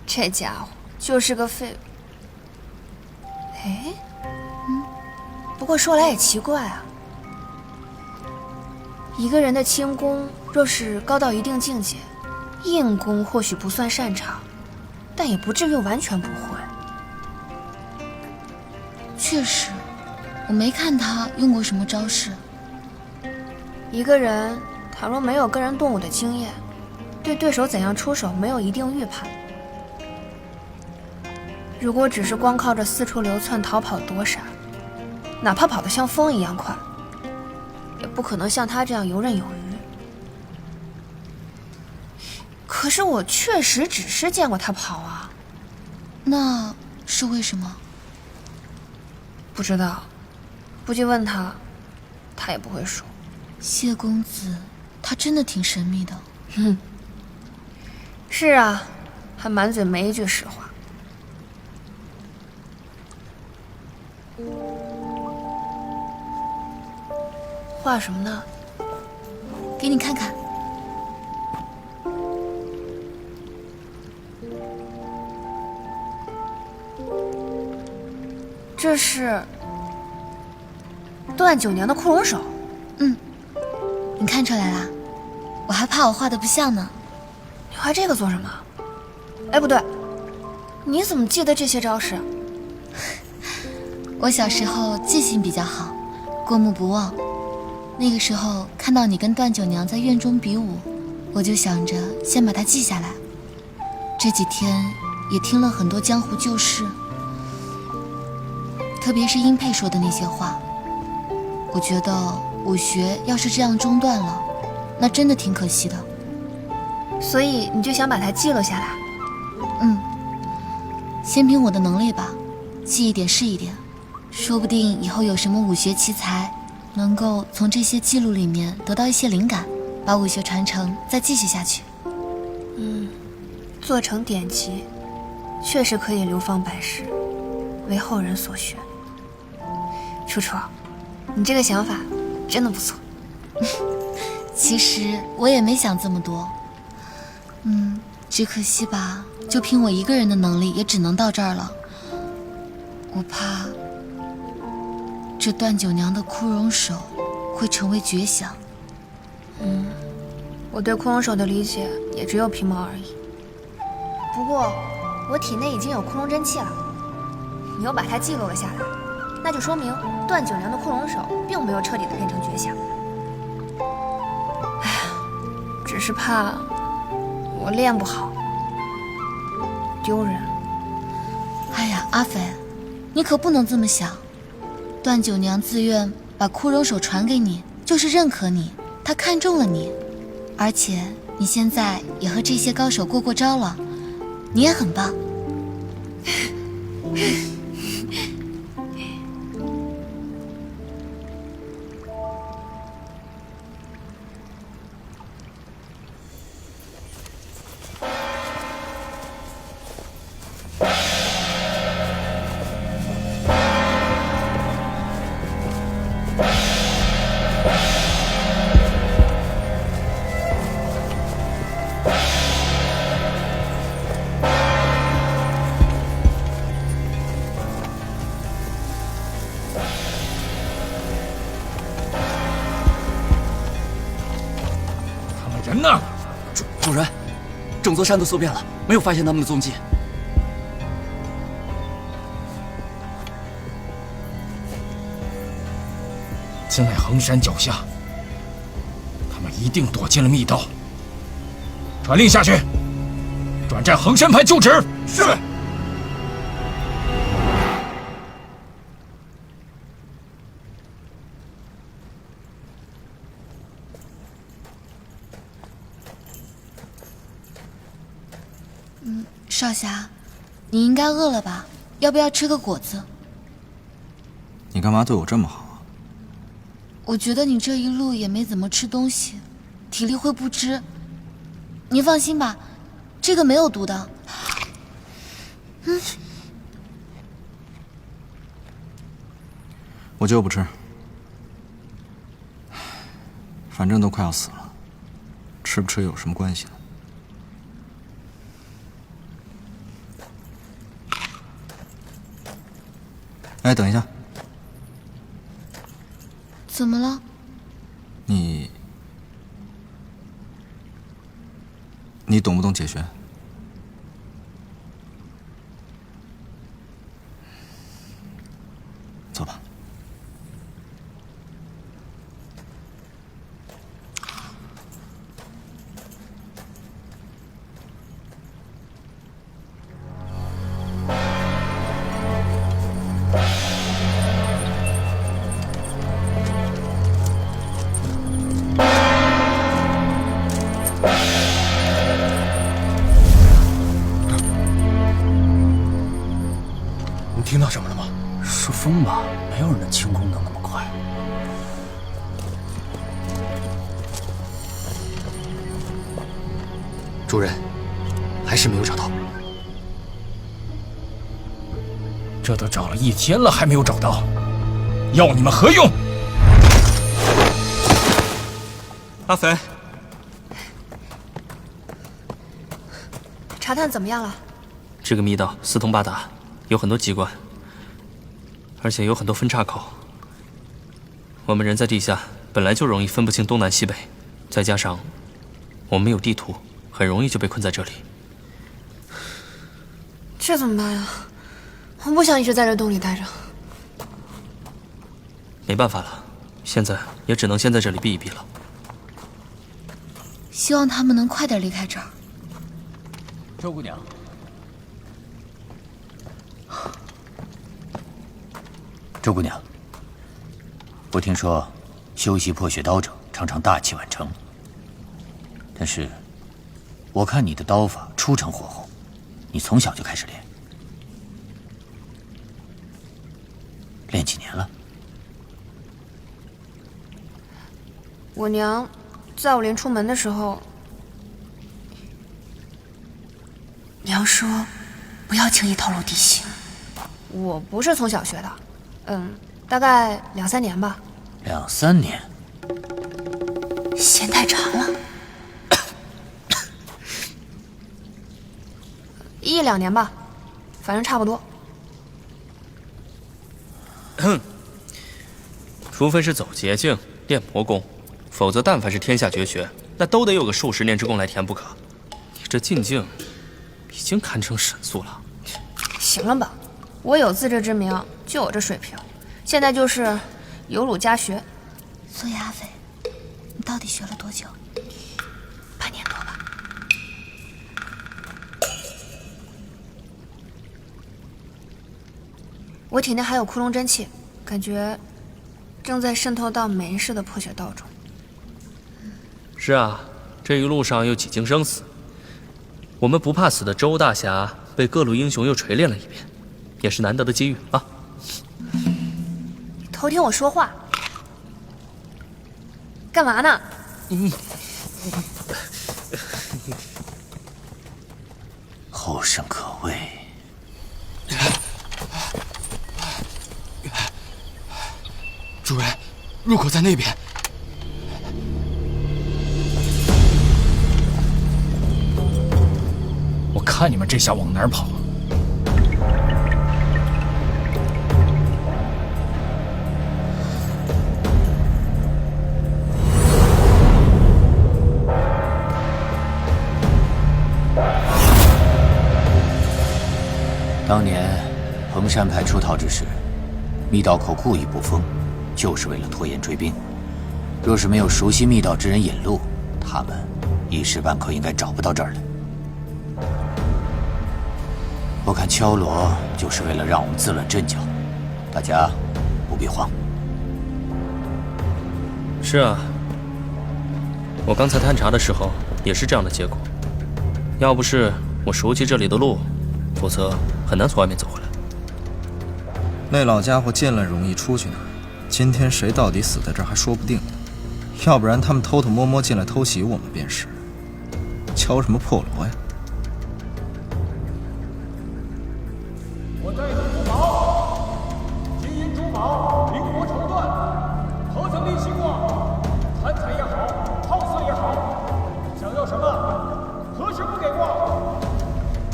S3: 这家伙就是个废。哎，不过说来也奇怪啊，一个人的轻功若是高到一定境界，硬功或许不算擅长，但也不至于完全不会。
S6: 确实，我没看他用过什么招式。
S3: 一个人倘若没有跟人动武的经验，对对手怎样出手没有一定预判。如果只是光靠着四处流窜、逃跑躲闪，哪怕跑得像风一样快，也不可能像他这样游刃有余。可是我确实只是见过他跑啊。
S6: 那是为什么？
S3: 不知道，不去问他，他也不会说。
S6: 谢公子，他真的挺神秘的。
S3: 是啊，还满嘴没一句实话。画什么呢？
S6: 给你看看。
S3: 这是段九娘的库容手。
S6: 你看出来啦？我还怕我画的不像呢。
S3: 你画这个做什么？哎，不对，你怎么记得这些招式？
S6: 我小时候记性比较好，过目不忘。那个时候看到你跟段九娘在院中比武，我就想着先把它记下来。这几天也听了很多江湖旧事，特别是殷佩说的那些话，我觉得武学要是这样中断了，那真的挺可惜的。
S3: 所以你就想把它记录下来？
S6: 先凭我的能力吧，记一点是一点，说不定以后有什么武学奇才，能够从这些记录里面得到一些灵感，把武学传承再继续下去。
S3: 做成典籍，确实可以流芳百世，为后人所学。楚楚，你这个想法真的不错。
S6: 其实我也没想这么多，只可惜吧，就凭我一个人的能力，也只能到这儿了。我怕这段九娘的枯荣手会成为绝响。
S3: 我对枯荣手的理解也只有皮毛而已。不过我体内已经有枯荣真气了，你又把它记录了下来，那就说明段九娘的枯荣手并没有彻底的变成绝响。只是怕我练不好，丢人。
S6: 哎呀，阿飞，你可不能这么想。段九娘自愿把枯荣手传给你，就是认可你，她看中了你，而且你现在也和这些高手过招了，你也很棒。
S7: 人呢？
S15: 主人，整座山都搜遍了，没有发现他们的踪迹。
S14: 就在衡山脚下，他们一定躲进了密道。传令下去，转战衡山派就职。
S12: 是。
S6: 少侠，你应该饿了吧？要不要吃个果子？
S2: 你干嘛对我这么好啊？
S6: 我觉得你这一路也没怎么吃东西，体力会不支。您放心吧，这个没有毒的。
S2: 我就不吃，反正都快要死了，吃不吃有什么关系呢？哎，等一下，
S6: 怎么了？
S2: 你懂不懂解旋？走吧。
S12: 听到什么了吗？
S1: 是风吧？没有人的轻功能那么快。
S15: 主人，还是没有找到。
S14: 这都找了1天了，还没有找到，要你们何用？
S4: 阿肥，
S3: 查探怎么样了？
S4: 这个密道四通八达。有很多机关，而且有很多分岔口。我们人在地下，本来就容易分不清东南西北，再加上我们有地图，很容易就被困在这里。
S3: 这怎么办呀？我不想一直在这洞里待着。
S4: 没办法了，现在也只能先在这里避一避了。
S6: 希望他们能快点离开这儿。
S15: 周姑娘。
S1: 周姑娘，我听说修习破血刀者常常大器晚成，但是我看你的刀法出尘火候，你从小就开始练，练几年了？
S3: 我娘在我临出门的时候，
S6: 娘说不要轻易透露底细。
S3: 我不是从小学的。大概2、3年吧。
S1: 2、3年，
S6: 嫌太长了。
S3: 1、2年吧，反正差不多。
S4: 除非是走捷径练魔功，否则但凡是天下绝学，那都得有个数10年之功来填不可。你这进境已经堪称神速了。
S3: 行了吧，我有自知之明，就我这水平。现在就是有辱家学。
S6: 苏亚飞，你到底学了多久？8年多吧。
S3: 我体内还有窟窿真气，感觉正在渗透到每一世的破血道中。
S4: 是啊，这一路上又几经生死，我们不怕死的周大侠被各路英雄又锤炼了一遍，也是难得的机遇啊。
S3: 偷听我说话，干嘛呢？
S1: 后生可畏。
S15: 主人，入口在那边。
S14: 我看你们这下往哪儿跑？
S1: 山派出逃之时，密道口故意不封，就是为了拖延追兵。若是没有熟悉密道之人引路，他们一时半刻应该找不到这儿来。我看敲锣就是为了让我们自乱阵脚，大家不必慌。
S4: 是啊，我刚才探查的时候也是这样的结果。要不是我熟悉这里的路，否则很难从外面走回来。
S2: 那老家伙进来容易出去难，今天谁到底死在这儿还说不定呢。要不然他们偷偷摸摸进来偷袭我们便是。敲什么破锣呀？
S11: 我在此主保，金银珠宝，灵活绸缎，何曾例行过？贪财也好，好色也好，想要什么，何时不给过？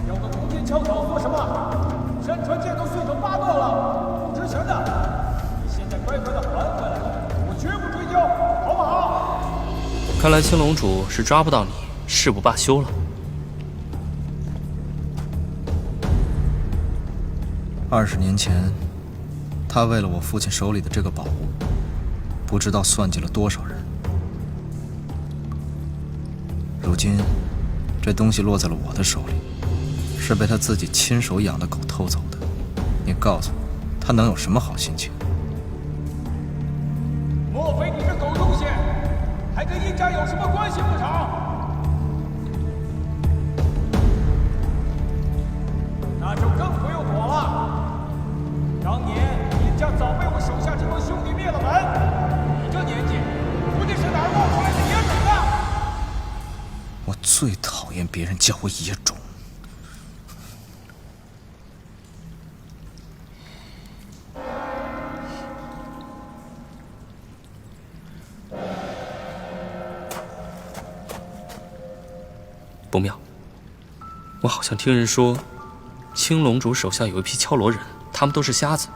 S11: 要个弓箭枪草做什么？山川剑都碎成八段了，不值钱的，你现在乖乖的还回来，我绝不追究，好不好？
S4: 看来青龙主是抓不到你，誓不罢休了。
S2: 20年前，他为了我父亲手里的这个宝物，不知道算计了多少人。如今，这东西落在了我的手里，是被他自己亲手养的狗偷走的。你告诉我，他能有什么好心情？
S11: 莫非你这狗东西，还跟殷家有什么关系不成？那就更不用躲了。当年殷家早被我手下这帮兄弟灭了门，你这年纪，估计是哪儿冒出来的野种呢？
S2: 我最讨厌别人叫我野种。
S4: 不妙，我好像听人说，青龙主手下有一批敲锣人，他们都是瞎子，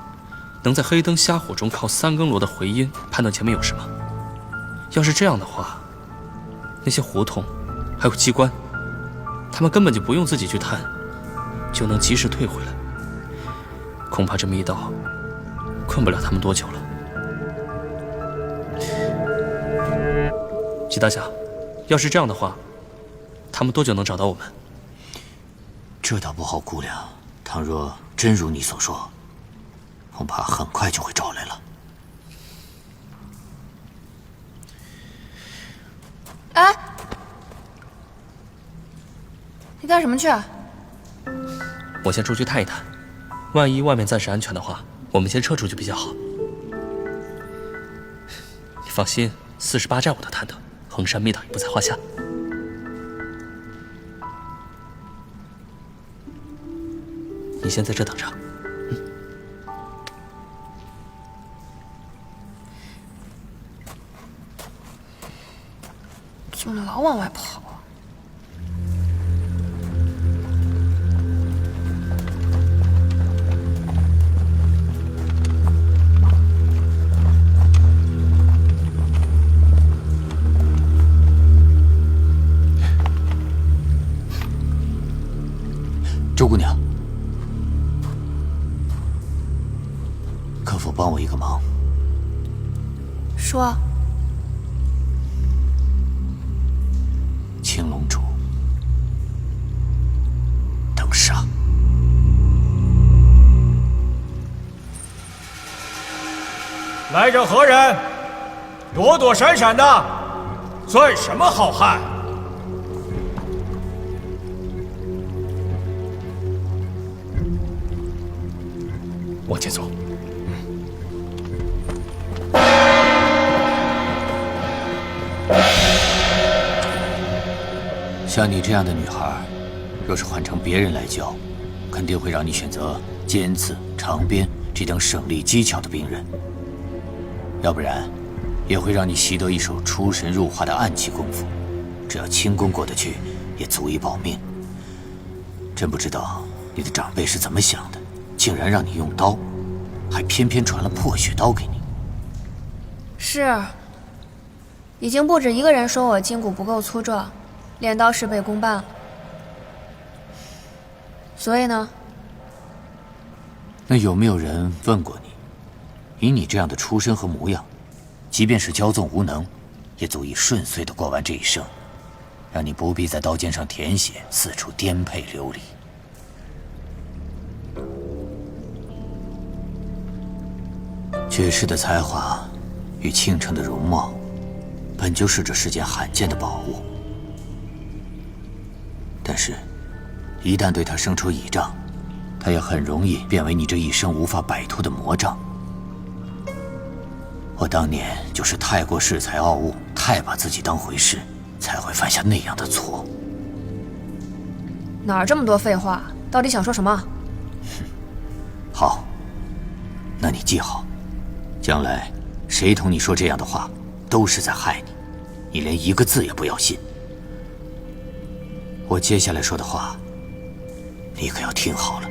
S4: 能在黑灯瞎火中靠3更锣的回音判断前面有什么。要是这样的话，那些胡同还有机关，他们根本就不用自己去探，就能及时退回来。恐怕这密道困不了他们多久了。齐大侠，要是这样的话，他们多久能找到我们？
S1: 这倒不好估量。倘若真如你所说，恐怕很快就会找来了。
S3: 哎，你干什么去啊？
S4: 我先出去探一探，万一外面暂时安全的话，我们先撤出去比较好。你放心，48寨我都探得，衡山密道也不在话下。你先在这等着。
S3: 怎么老往外跑啊？
S1: 周姑娘，可否帮我一个忙？
S3: 说。
S1: 青龙主等杀。
S11: 来者何人？躲躲闪闪的，算什么好汉？
S5: 往前走。
S1: 像你这样的女孩，若是换成别人来教，肯定会让你选择尖刺、长鞭这等省力机巧的兵刃，要不然，也会让你习得一手出神入化的暗器功夫。只要轻功过得去，也足以保命。真不知道你的长辈是怎么想的，竟然让你用刀，还偏偏传了破血刀给你。
S3: 是，已经不止一个人说我筋骨不够粗壮，练刀事倍功半了。所以呢？
S1: 那有没有人问过你，以你这样的出身和模样，即便是骄纵无能，也足以顺遂地过完这一生，让你不必在刀尖上舔血，四处颠沛流离。绝世的才华与倾城的容貌，本就是这世间罕见的宝物。但是，一旦对他生出倚仗，他也很容易变为你这一生无法摆脱的魔障。我当年就是太过恃才傲物，太把自己当回事，才会犯下那样的错。
S3: 哪儿这么多废话？到底想说什么？
S1: 好，那你记好，将来谁同你说这样的话，都是在害你，你连一个字也不要信。我接下来说的话，你可要听好了。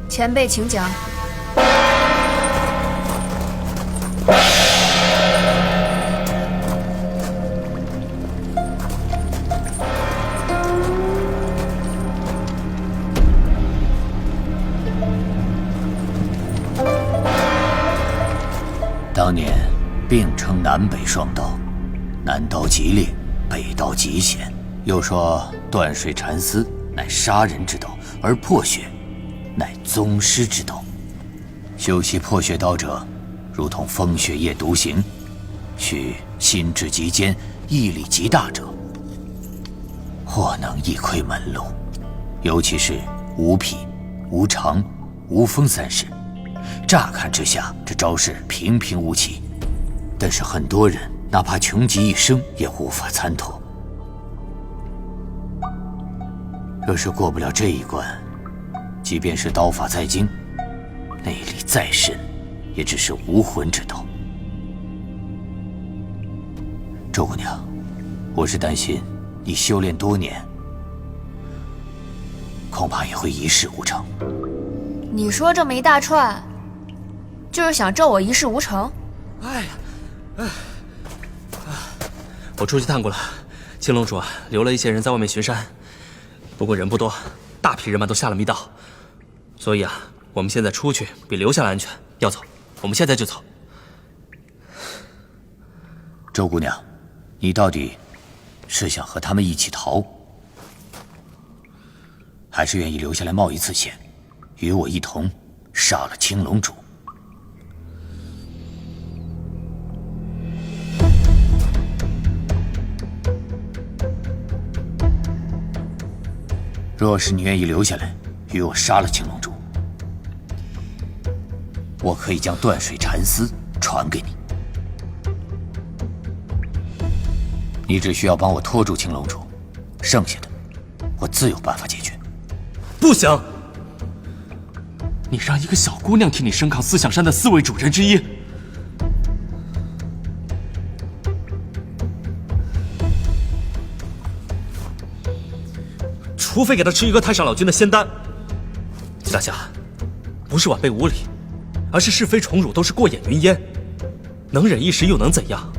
S3: 前辈请讲。
S1: 当年并称南北双刀，南刀极烈，北刀极险。又说断水缠丝乃杀人之刀，而破血乃宗师之刀。修习破血刀者，如同风血液独行，需心智极坚，毅力极大者，或能一窥门路。尤其是无匹、无常、无风三式，乍看之下，这招式平平无奇，但是很多人哪怕穷极一生也无法参透。若是过不了这一关，即便是刀法再精，内力再深，也只是无魂之刀。周姑娘，我是担心你修炼多年，恐怕也会一事无成。
S3: 你说这么一大串，就是想咒我一事无成？
S11: 哎呀，
S4: 我出去探过了，青龙主啊，留了一些人在外面巡山，不过人不多，大批人马都下了密道，所以啊，我们现在出去比留下来安全。要走，我们现在就走。
S1: 周姑娘，你到底是想和他们一起逃，还是愿意留下来冒一次险，与我一同杀了青龙主？若是你愿意留下来，与我杀了青龙主，我可以将断水缠丝传给你。你只需要帮我拖住青龙主，剩下的我自有办法解决。
S4: 不行！你让一个小姑娘替你升抗思想山的4位主人之一，除非给她吃一个太上老君的仙丹。季大侠，不是晚辈无礼，而是是非宠辱都是过眼云烟，能忍一时又能怎样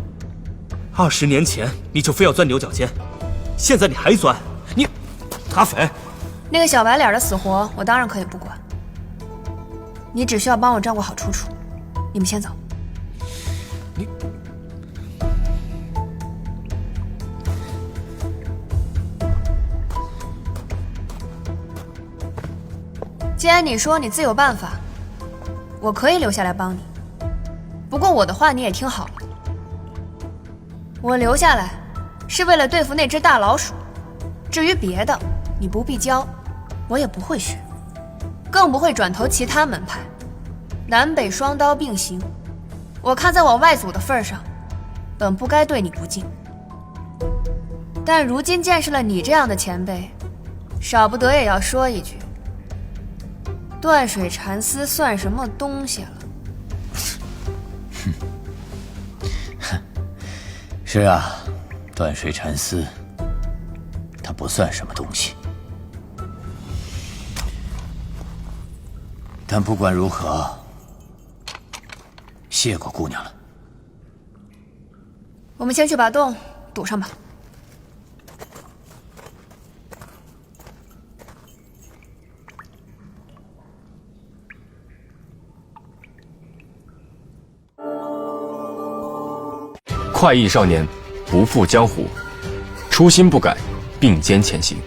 S4: ？20年前你就非要钻牛角尖，现在你还钻，你阿肥，
S3: 那个小白脸的死活，我当然可以不管。你只需要帮我照顾好楚楚。你们先走。既然你说你自有办法，我可以留下来帮你。不过我的话你也听好了，我留下来是为了对付那只大老鼠，至于别的，你不必教，我也不会学，更不会转投其他门派。南北双刀并行，我看在我外祖的份上，本不该对你不敬。但如今见识了你这样的前辈，少不得也要说一句：断水缠丝算什么东西了？
S1: 是啊，断水缠丝，它不算什么东西。但不管如何，谢过姑娘了。
S3: 我们先去把洞堵上吧。
S13: 快意少年，不负江湖，初心不改，并肩前行。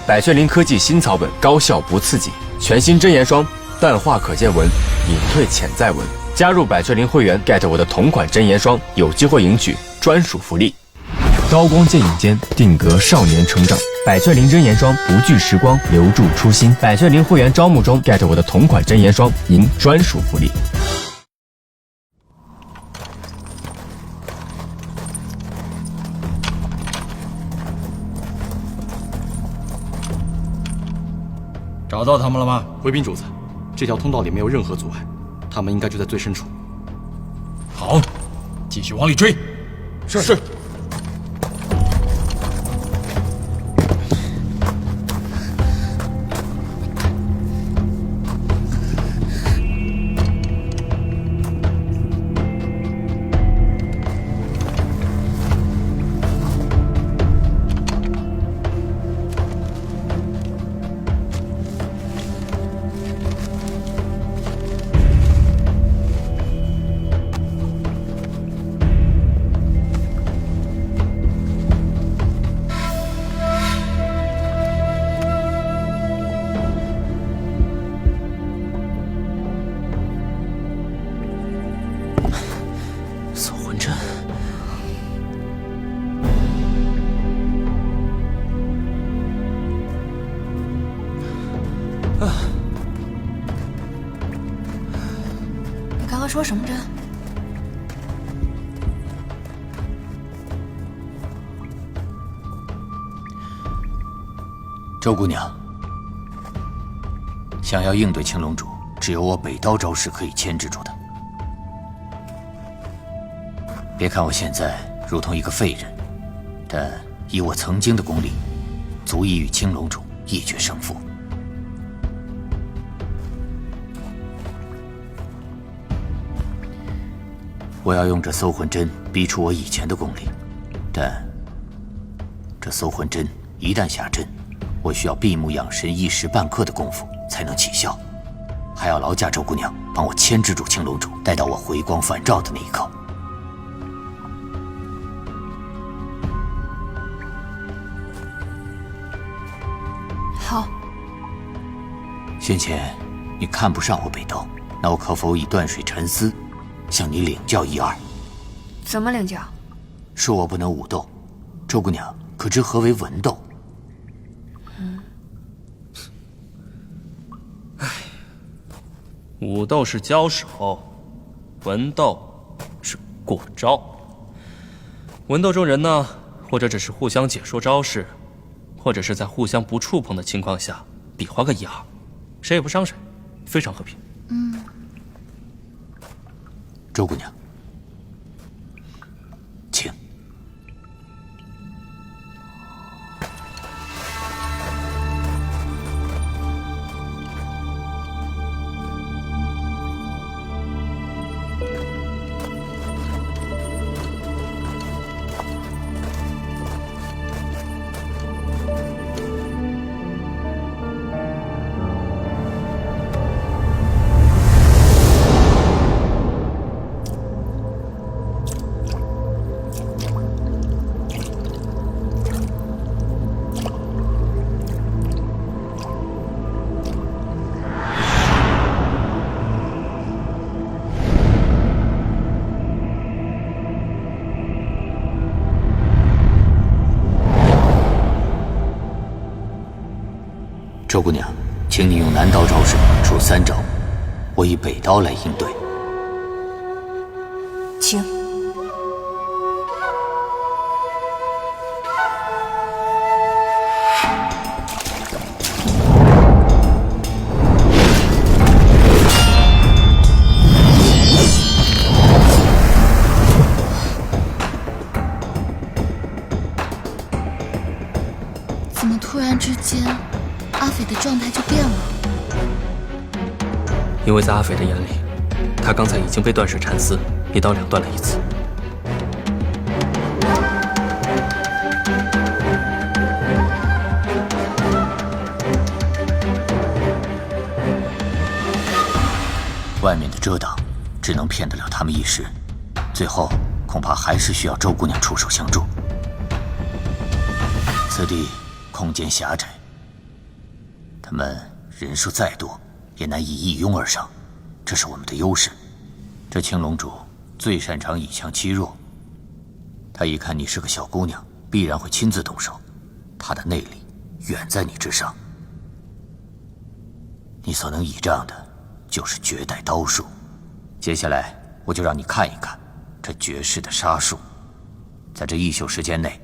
S13: 百雀羚科技新草本，高效不刺激，全新真言霜，淡化可见文，隐退潜在文。加入百雀羚会员 ，get 我的同款真言霜，有机会赢取专属福利。刀光剑影间，定格少年成长。百雀羚真言霜，不惧时光，留住初心。百雀羚会员招募中 ，get 我的同款真言霜，赢专属福利。
S14: 找到他们了吗？
S15: 回禀主子，这条通道里没有任何阻碍，他们应该就在最深处。
S14: 好，继续往里追。
S15: 是。
S3: 说什么针？
S1: 周姑娘，想要应对青龙主，只有我北刀招式可以牵制住他。别看我现在如同一个废人，但以我曾经的功力，足以与青龙主一决胜负。我要用这搜魂针逼出我以前的功力，但这搜魂针一旦下阵，我需要闭目养神一时半刻的功夫才能起效，还要劳驾周姑娘帮我牵制住青龙主，待到我回光返照的那一刻。
S3: 好。
S1: 先前你看不上我北刀，那我可否以断水沉思向你领教一二？
S3: 怎么领教？
S1: 恕我不能武斗，周姑娘可知何为文斗？
S4: 武斗是交手，文斗是过招。文斗中人呢，或者只是互相解说招式，或者是在互相不触碰的情况下比划个一二，谁也不伤谁，非常和平。
S1: 周姑娘，请。周姑娘，请你用南刀招式出3招，我以北刀来应对。
S3: 请。
S6: 怎么突然之间，阿斐的状态就变了？
S4: 因为在阿斐的眼里，他刚才已经被断水缠丝一刀两断了一次。
S1: 外面的遮挡只能骗得了他们一时，最后恐怕还是需要周姑娘出手相助。此地空间狭窄，他们人数再多，也难以一拥而上，这是我们的优势。这青龙主最擅长以强欺弱，他一看你是个小姑娘，必然会亲自动手，他的内力远在你之上。你所能倚仗的，就是绝代刀术。接下来，我就让你看一看这绝世的杀术。在这一宿时间内，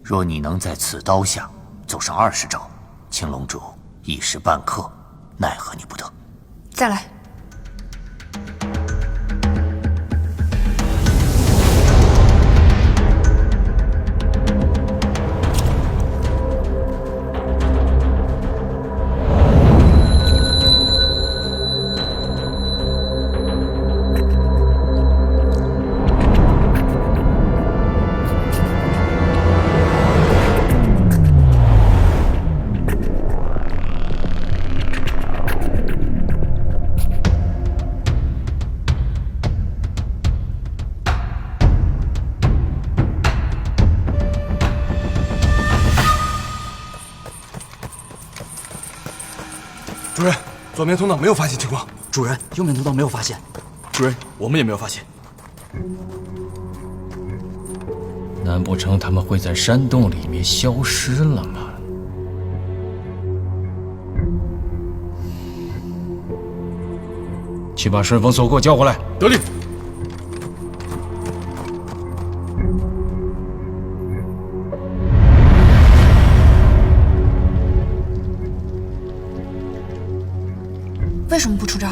S1: 若你能在此刀下走上20招，青龙主一时半刻奈何你不得。
S3: 再来。
S12: 主人，左面通道没有发现情况。
S15: 主人，右面通道没有发现。
S2: 主人，我们也没有发现。
S14: 难不成他们会在山洞里面消失了吗？去把顺风锁给我叫过来。
S12: 得令。
S3: 为什么不出招？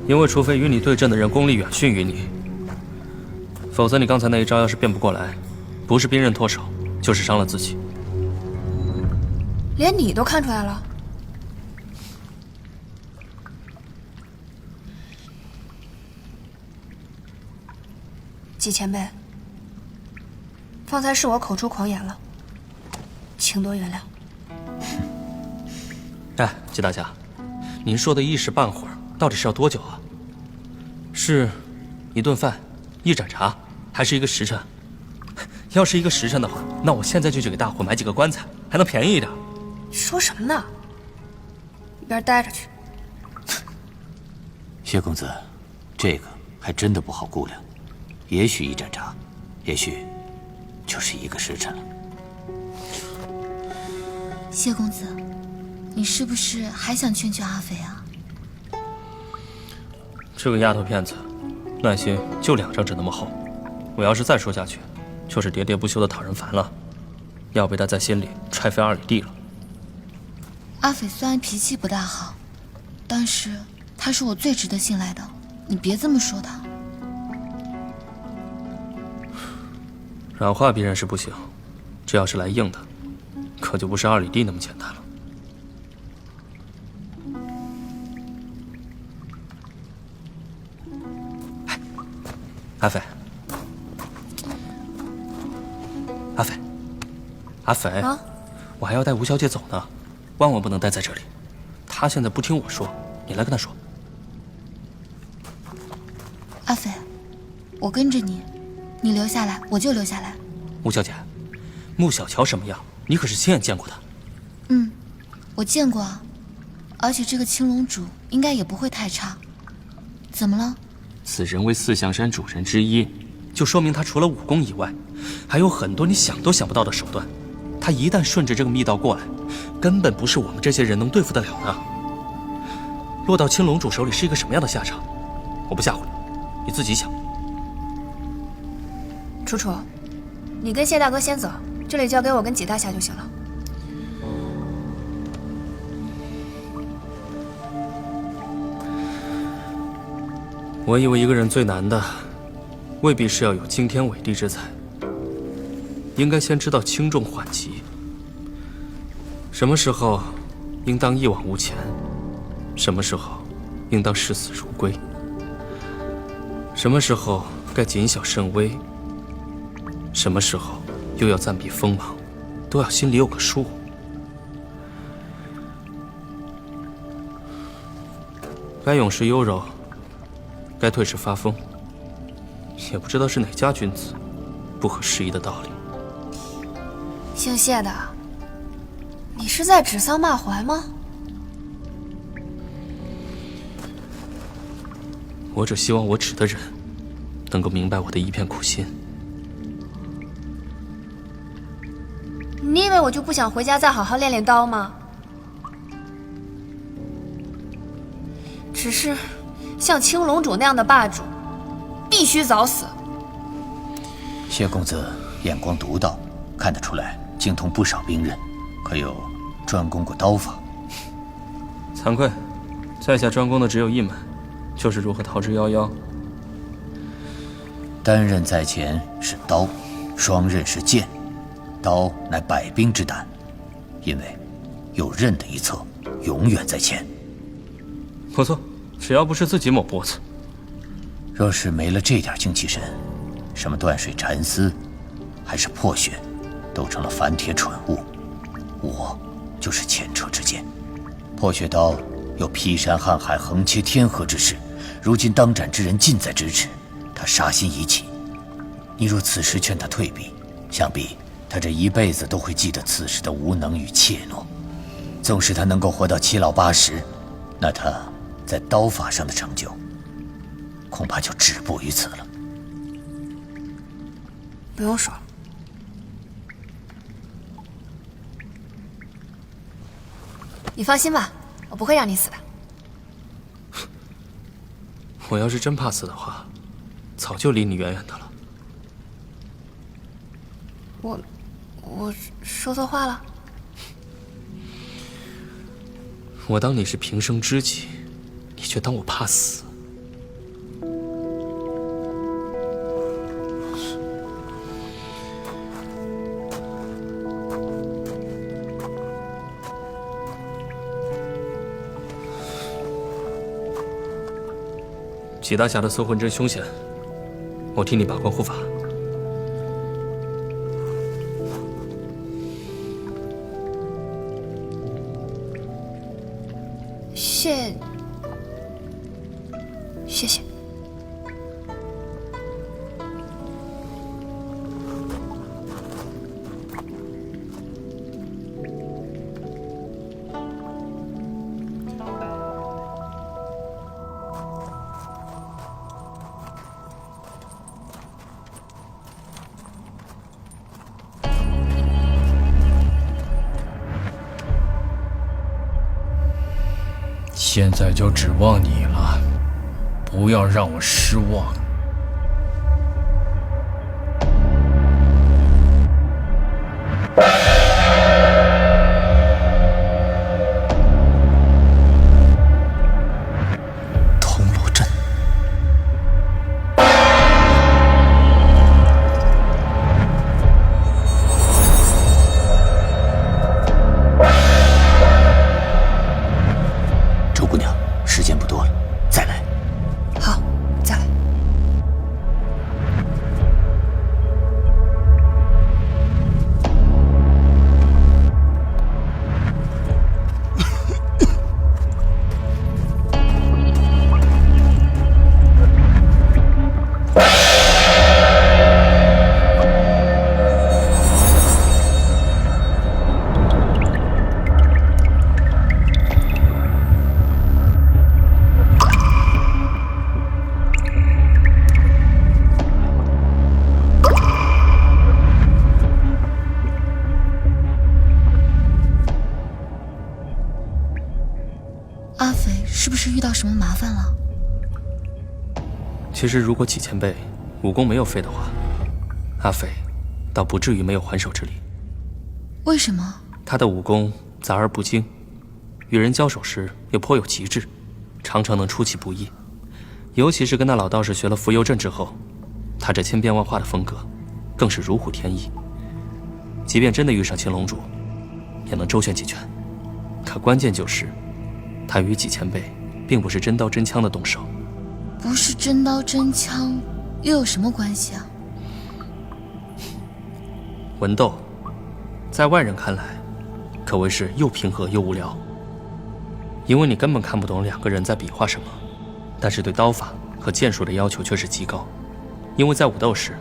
S4: 因为除非与你对阵的人功力远逊于你，否则你刚才那一招要是变不过来，不是兵刃脱手，就是伤了自己。
S3: 连你都看出来了？季前辈，方才是我口出狂言了，请多原谅。
S4: 哎，季大侠，您说的一时半会儿到底是要多久啊？是一顿饭、一盏茶，还是一个时辰？要是一个时辰的话，那我现在就去给大伙买几个棺材，还能便宜一点。
S3: 说什么呢？一边待着去。
S1: 谢公子，这个还真的不好估量，也许一盏茶，也许就是一个时辰了。
S6: 谢公子，你是不是还想劝劝阿飞啊？
S4: 这个丫头片子，耐心就2张纸那么厚，我要是再说下去，就是喋喋不休的讨人烦了，要被她在心里踹飞2里地了。
S6: 阿飞虽然脾气不大好，但是他是我最值得信赖的，你别这么说他。
S4: 软化别人是不行，这要是来硬的，可就不是2里地那么简单了。阿飞，阿飞，阿飞，
S3: 啊，
S4: 我还要带吴小姐走呢，万万不能待在这里。她现在不听我说，你来跟她说。
S6: 阿飞，我跟着你，你留下来我就留下来。
S4: 吴小姐，穆小乔什么样，你可是亲眼见过的。
S6: 嗯，我见过啊，而且这个青龙主应该也不会太差。怎么了？
S4: 此人为四象山主人之一，就说明他除了武功以外，还有很多你想都想不到的手段。他一旦顺着这个密道过来，根本不是我们这些人能对付得了的。落到青龙主手里是一个什么样的下场，我不吓唬你，你自己想。
S3: 楚楚，你跟谢大哥先走，这里交给我跟纪大侠就行了。
S4: 我以为一个人最难的，未必是要有惊天伟地之才，应该先知道轻重缓急。什么时候应当一往无前，什么时候应当视死如归，什么时候该谨小慎微，什么时候又要暂避锋芒，都要心里有个数。该勇时优柔，该退时发疯。也不知道是哪家君子不合时宜的道理。
S3: 姓谢的，你是在指桑骂槐吗？
S4: 我只希望我指的人能够明白我的一片苦心。
S3: 你以为我就不想回家再好好练练刀吗？只是像青龙主那样的霸主，必须早死。
S1: 谢公子眼光独到，看得出来精通不少兵刃，可有专攻过刀法？
S4: 惭愧，在下专攻的只有一门，就是如何逃之夭夭。
S1: 单刃在前是刀，双刃是剑。刀乃百兵之胆，因为有刃的一侧永远在前。
S4: 不错，只要不是自己抹脖子。
S1: 若是没了这点精气神，什么断水禅丝，还是破血，都成了凡铁蠢物。我就是前车之鉴。破血刀有劈山撼海、横切天河之势，如今当斩之人近在咫尺，他杀心已起。你若此时劝他退避，想必他这一辈子都会记得此时的无能与怯懦。纵使他能够活到7老80，那他在刀法上的成就，恐怕就止步于此了。
S3: 不用说，你放心吧，我不会让你死的。
S4: 我要是真怕死的话，早就离你远远的了。
S3: 我说错话了？
S4: 我当你是平生知己，你却当我怕死。纪大侠的搜魂针凶险，我替你把关护法。
S3: 谢谢。
S14: 现在就指望你了，不要让我失望。
S1: 铜锣阵，周姑娘，时间不多了，再来。
S3: 好，再来。
S6: 阿肥是不是遇到什么麻烦了？
S4: 其实，如果纪前辈武功没有废的话，阿肥倒不至于没有还手之力。
S6: 为什么？
S4: 他的武功杂而不精，与人交手时也颇有极致，常常能出其不意。尤其是跟那老道士学了浮游阵之后，他这千变万化的风格，更是如虎添翼。即便真的遇上青龙主，也能周旋几拳。可关键就是，他与纪前辈并不是真刀真枪的动手。
S6: 不是真刀真枪，又有什么关系啊？
S4: 文斗，在外人看来，可谓是又平和又无聊。因为你根本看不懂两个人在比划什么，但是对刀法和剑术的要求却是极高。因为在武斗时，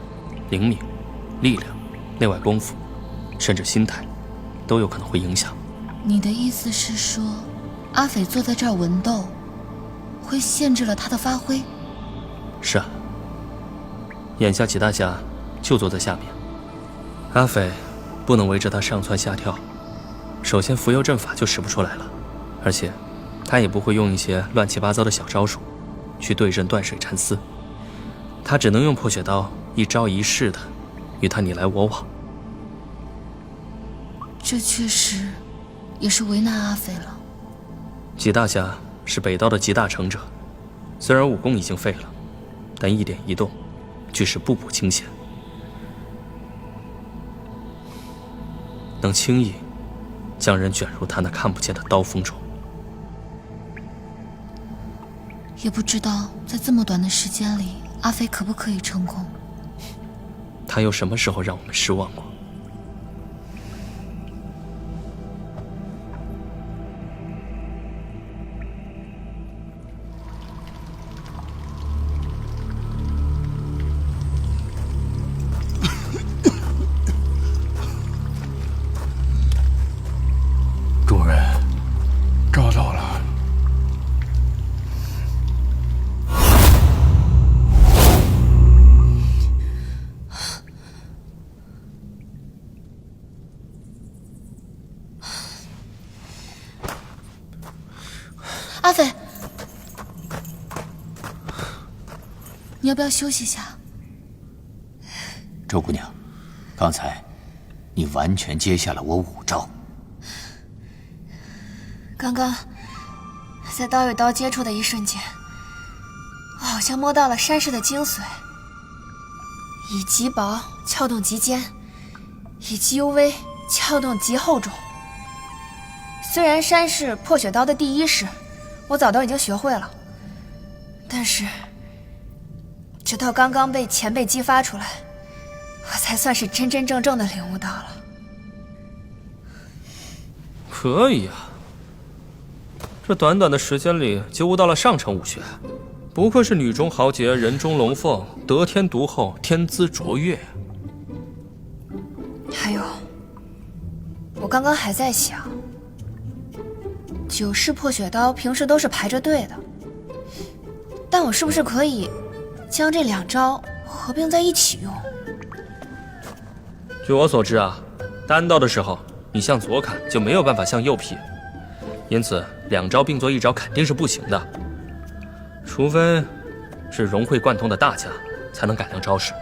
S4: 灵敏、力量、内外功夫，甚至心态，都有可能会影响。
S6: 你的意思是说，阿斐坐在这儿文斗，会限制了他的发挥？
S4: 是啊，眼下几大侠就坐在下面，阿斐不能围着他上蹿下跳，首先浮游阵法就使不出来了，而且他也不会用一些乱七八糟的小招数去对阵断水禅丝，他只能用破血刀一招一式的与他你来我往。
S6: 这确实也是为难阿斐了。
S4: 几大侠是北刀的集大成者，虽然武功已经废了，但一点一动俱是步步惊险，能轻易将人卷入他那看不见的刀锋中。
S6: 也不知道在这么短的时间里，阿斐可不可以成功？
S4: 他又什么时候让我们失望过？
S12: 主人，找到了。
S6: 阿斐，你要不要休息一下？
S1: 周姑娘，刚才你完全接下了我5招。
S3: 刚刚在刀与刀接触的一瞬间，我好像摸到了山势的精髓，以极薄撬动极坚，以极幽微撬动极厚重。虽然山势破血刀的第一式我早都已经学会了，但是直到刚刚被前辈激发出来，我才算是真真正正的领悟到了。
S4: 可以啊，这短短的时间里就悟到了上乘武学，不愧是女中豪杰，人中龙凤，得天独厚，天资卓越。
S3: 还有，我刚刚还在想，9式破血刀平时都是排着队的，但我是不是可以将这2招合并在一起用？
S4: 据我所知啊，单刀的时候你向左砍就没有办法向右劈，因此2招并作1招肯定是不行的，除非是融会贯通的大家才能改良招式。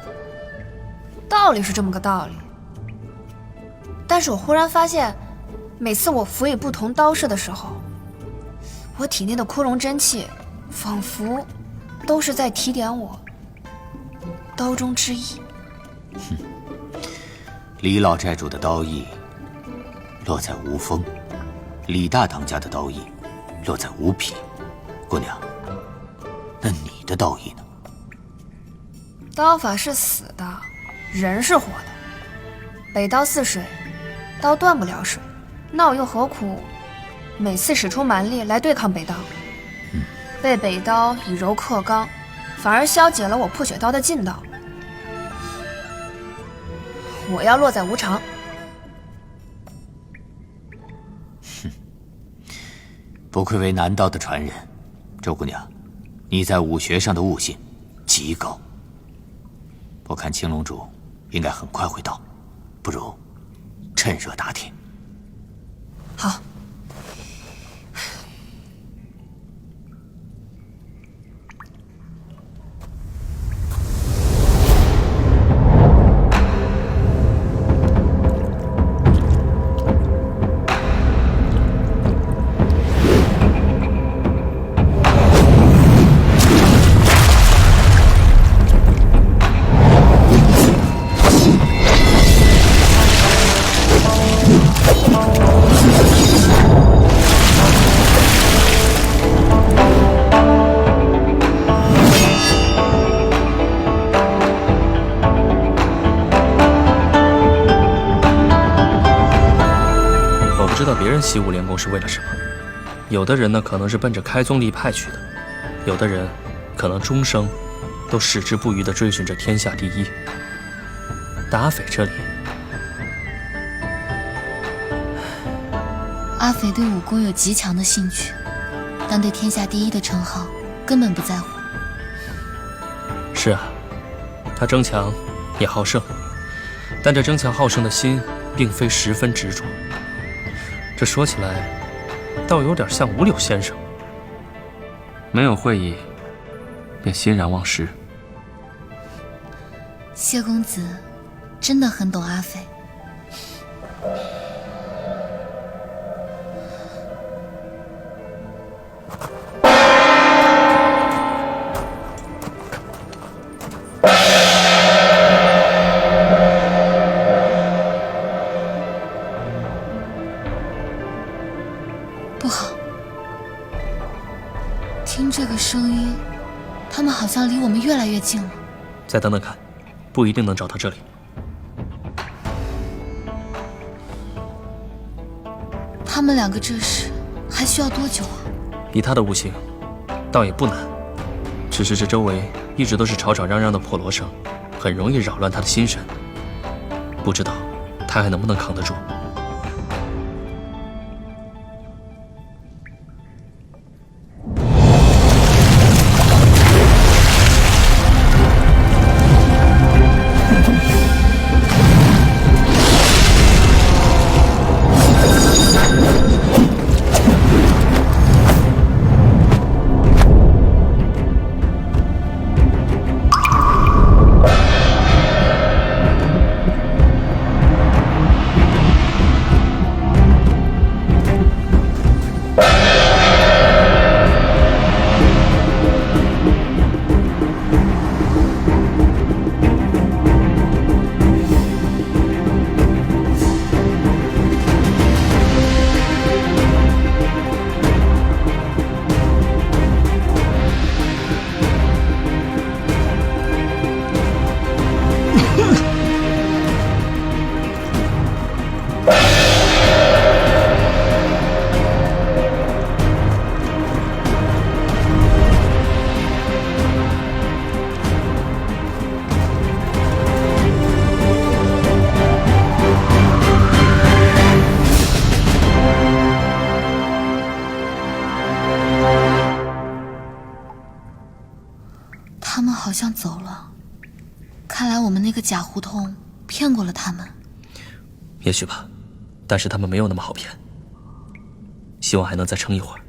S3: 道理是这么个道理，但是我忽然发现，每次我辅以不同刀式的时候，我体内的枯荣真气仿佛都是在提点我刀中之意。
S1: 李老寨主的刀意落在无风，李大当家的刀意落在无匹。姑娘，那你的刀意呢？
S3: 刀法是死的，人是活的。北刀似水，刀断不了水，那我又何苦每次使出蛮力来对抗北刀？被北刀以柔克刚，反而消解了我破血刀的劲道。我要落在无常。
S1: 不愧为南道的传人，周姑娘，你在武学上的悟性极高。我看青龙主应该很快会到，不如趁热打铁。
S3: 好。
S4: 知道别人习武练功是为了什么，有的人呢可能是奔着开宗立派去的，有的人可能终生都矢志不渝地追寻着天下第一。但阿斐这里，
S6: 阿斐对武功有极强的兴趣，但对天下第一的称号根本不在乎。
S4: 是啊，他争强也好胜，但这争强好胜的心并非十分执着。这说起来倒有点像五柳先生，没有会意便欣然忘食。
S6: 谢公子真的很懂阿斐。不好，听这个声音，他们好像离我们越来越近了。
S4: 再等等看，不一定能找到这里。
S6: 他们两个这时还需要多久啊？
S4: 以他的悟性，倒也不难，只是这周围一直都是吵吵嚷嚷的破锣声，很容易扰乱他的心神。不知道他还能不能扛得住。
S6: 他们好像走了，看来我们那个假胡同骗过了他们。
S4: 也许吧，但是他们没有那么好骗。希望还能再撑一会儿。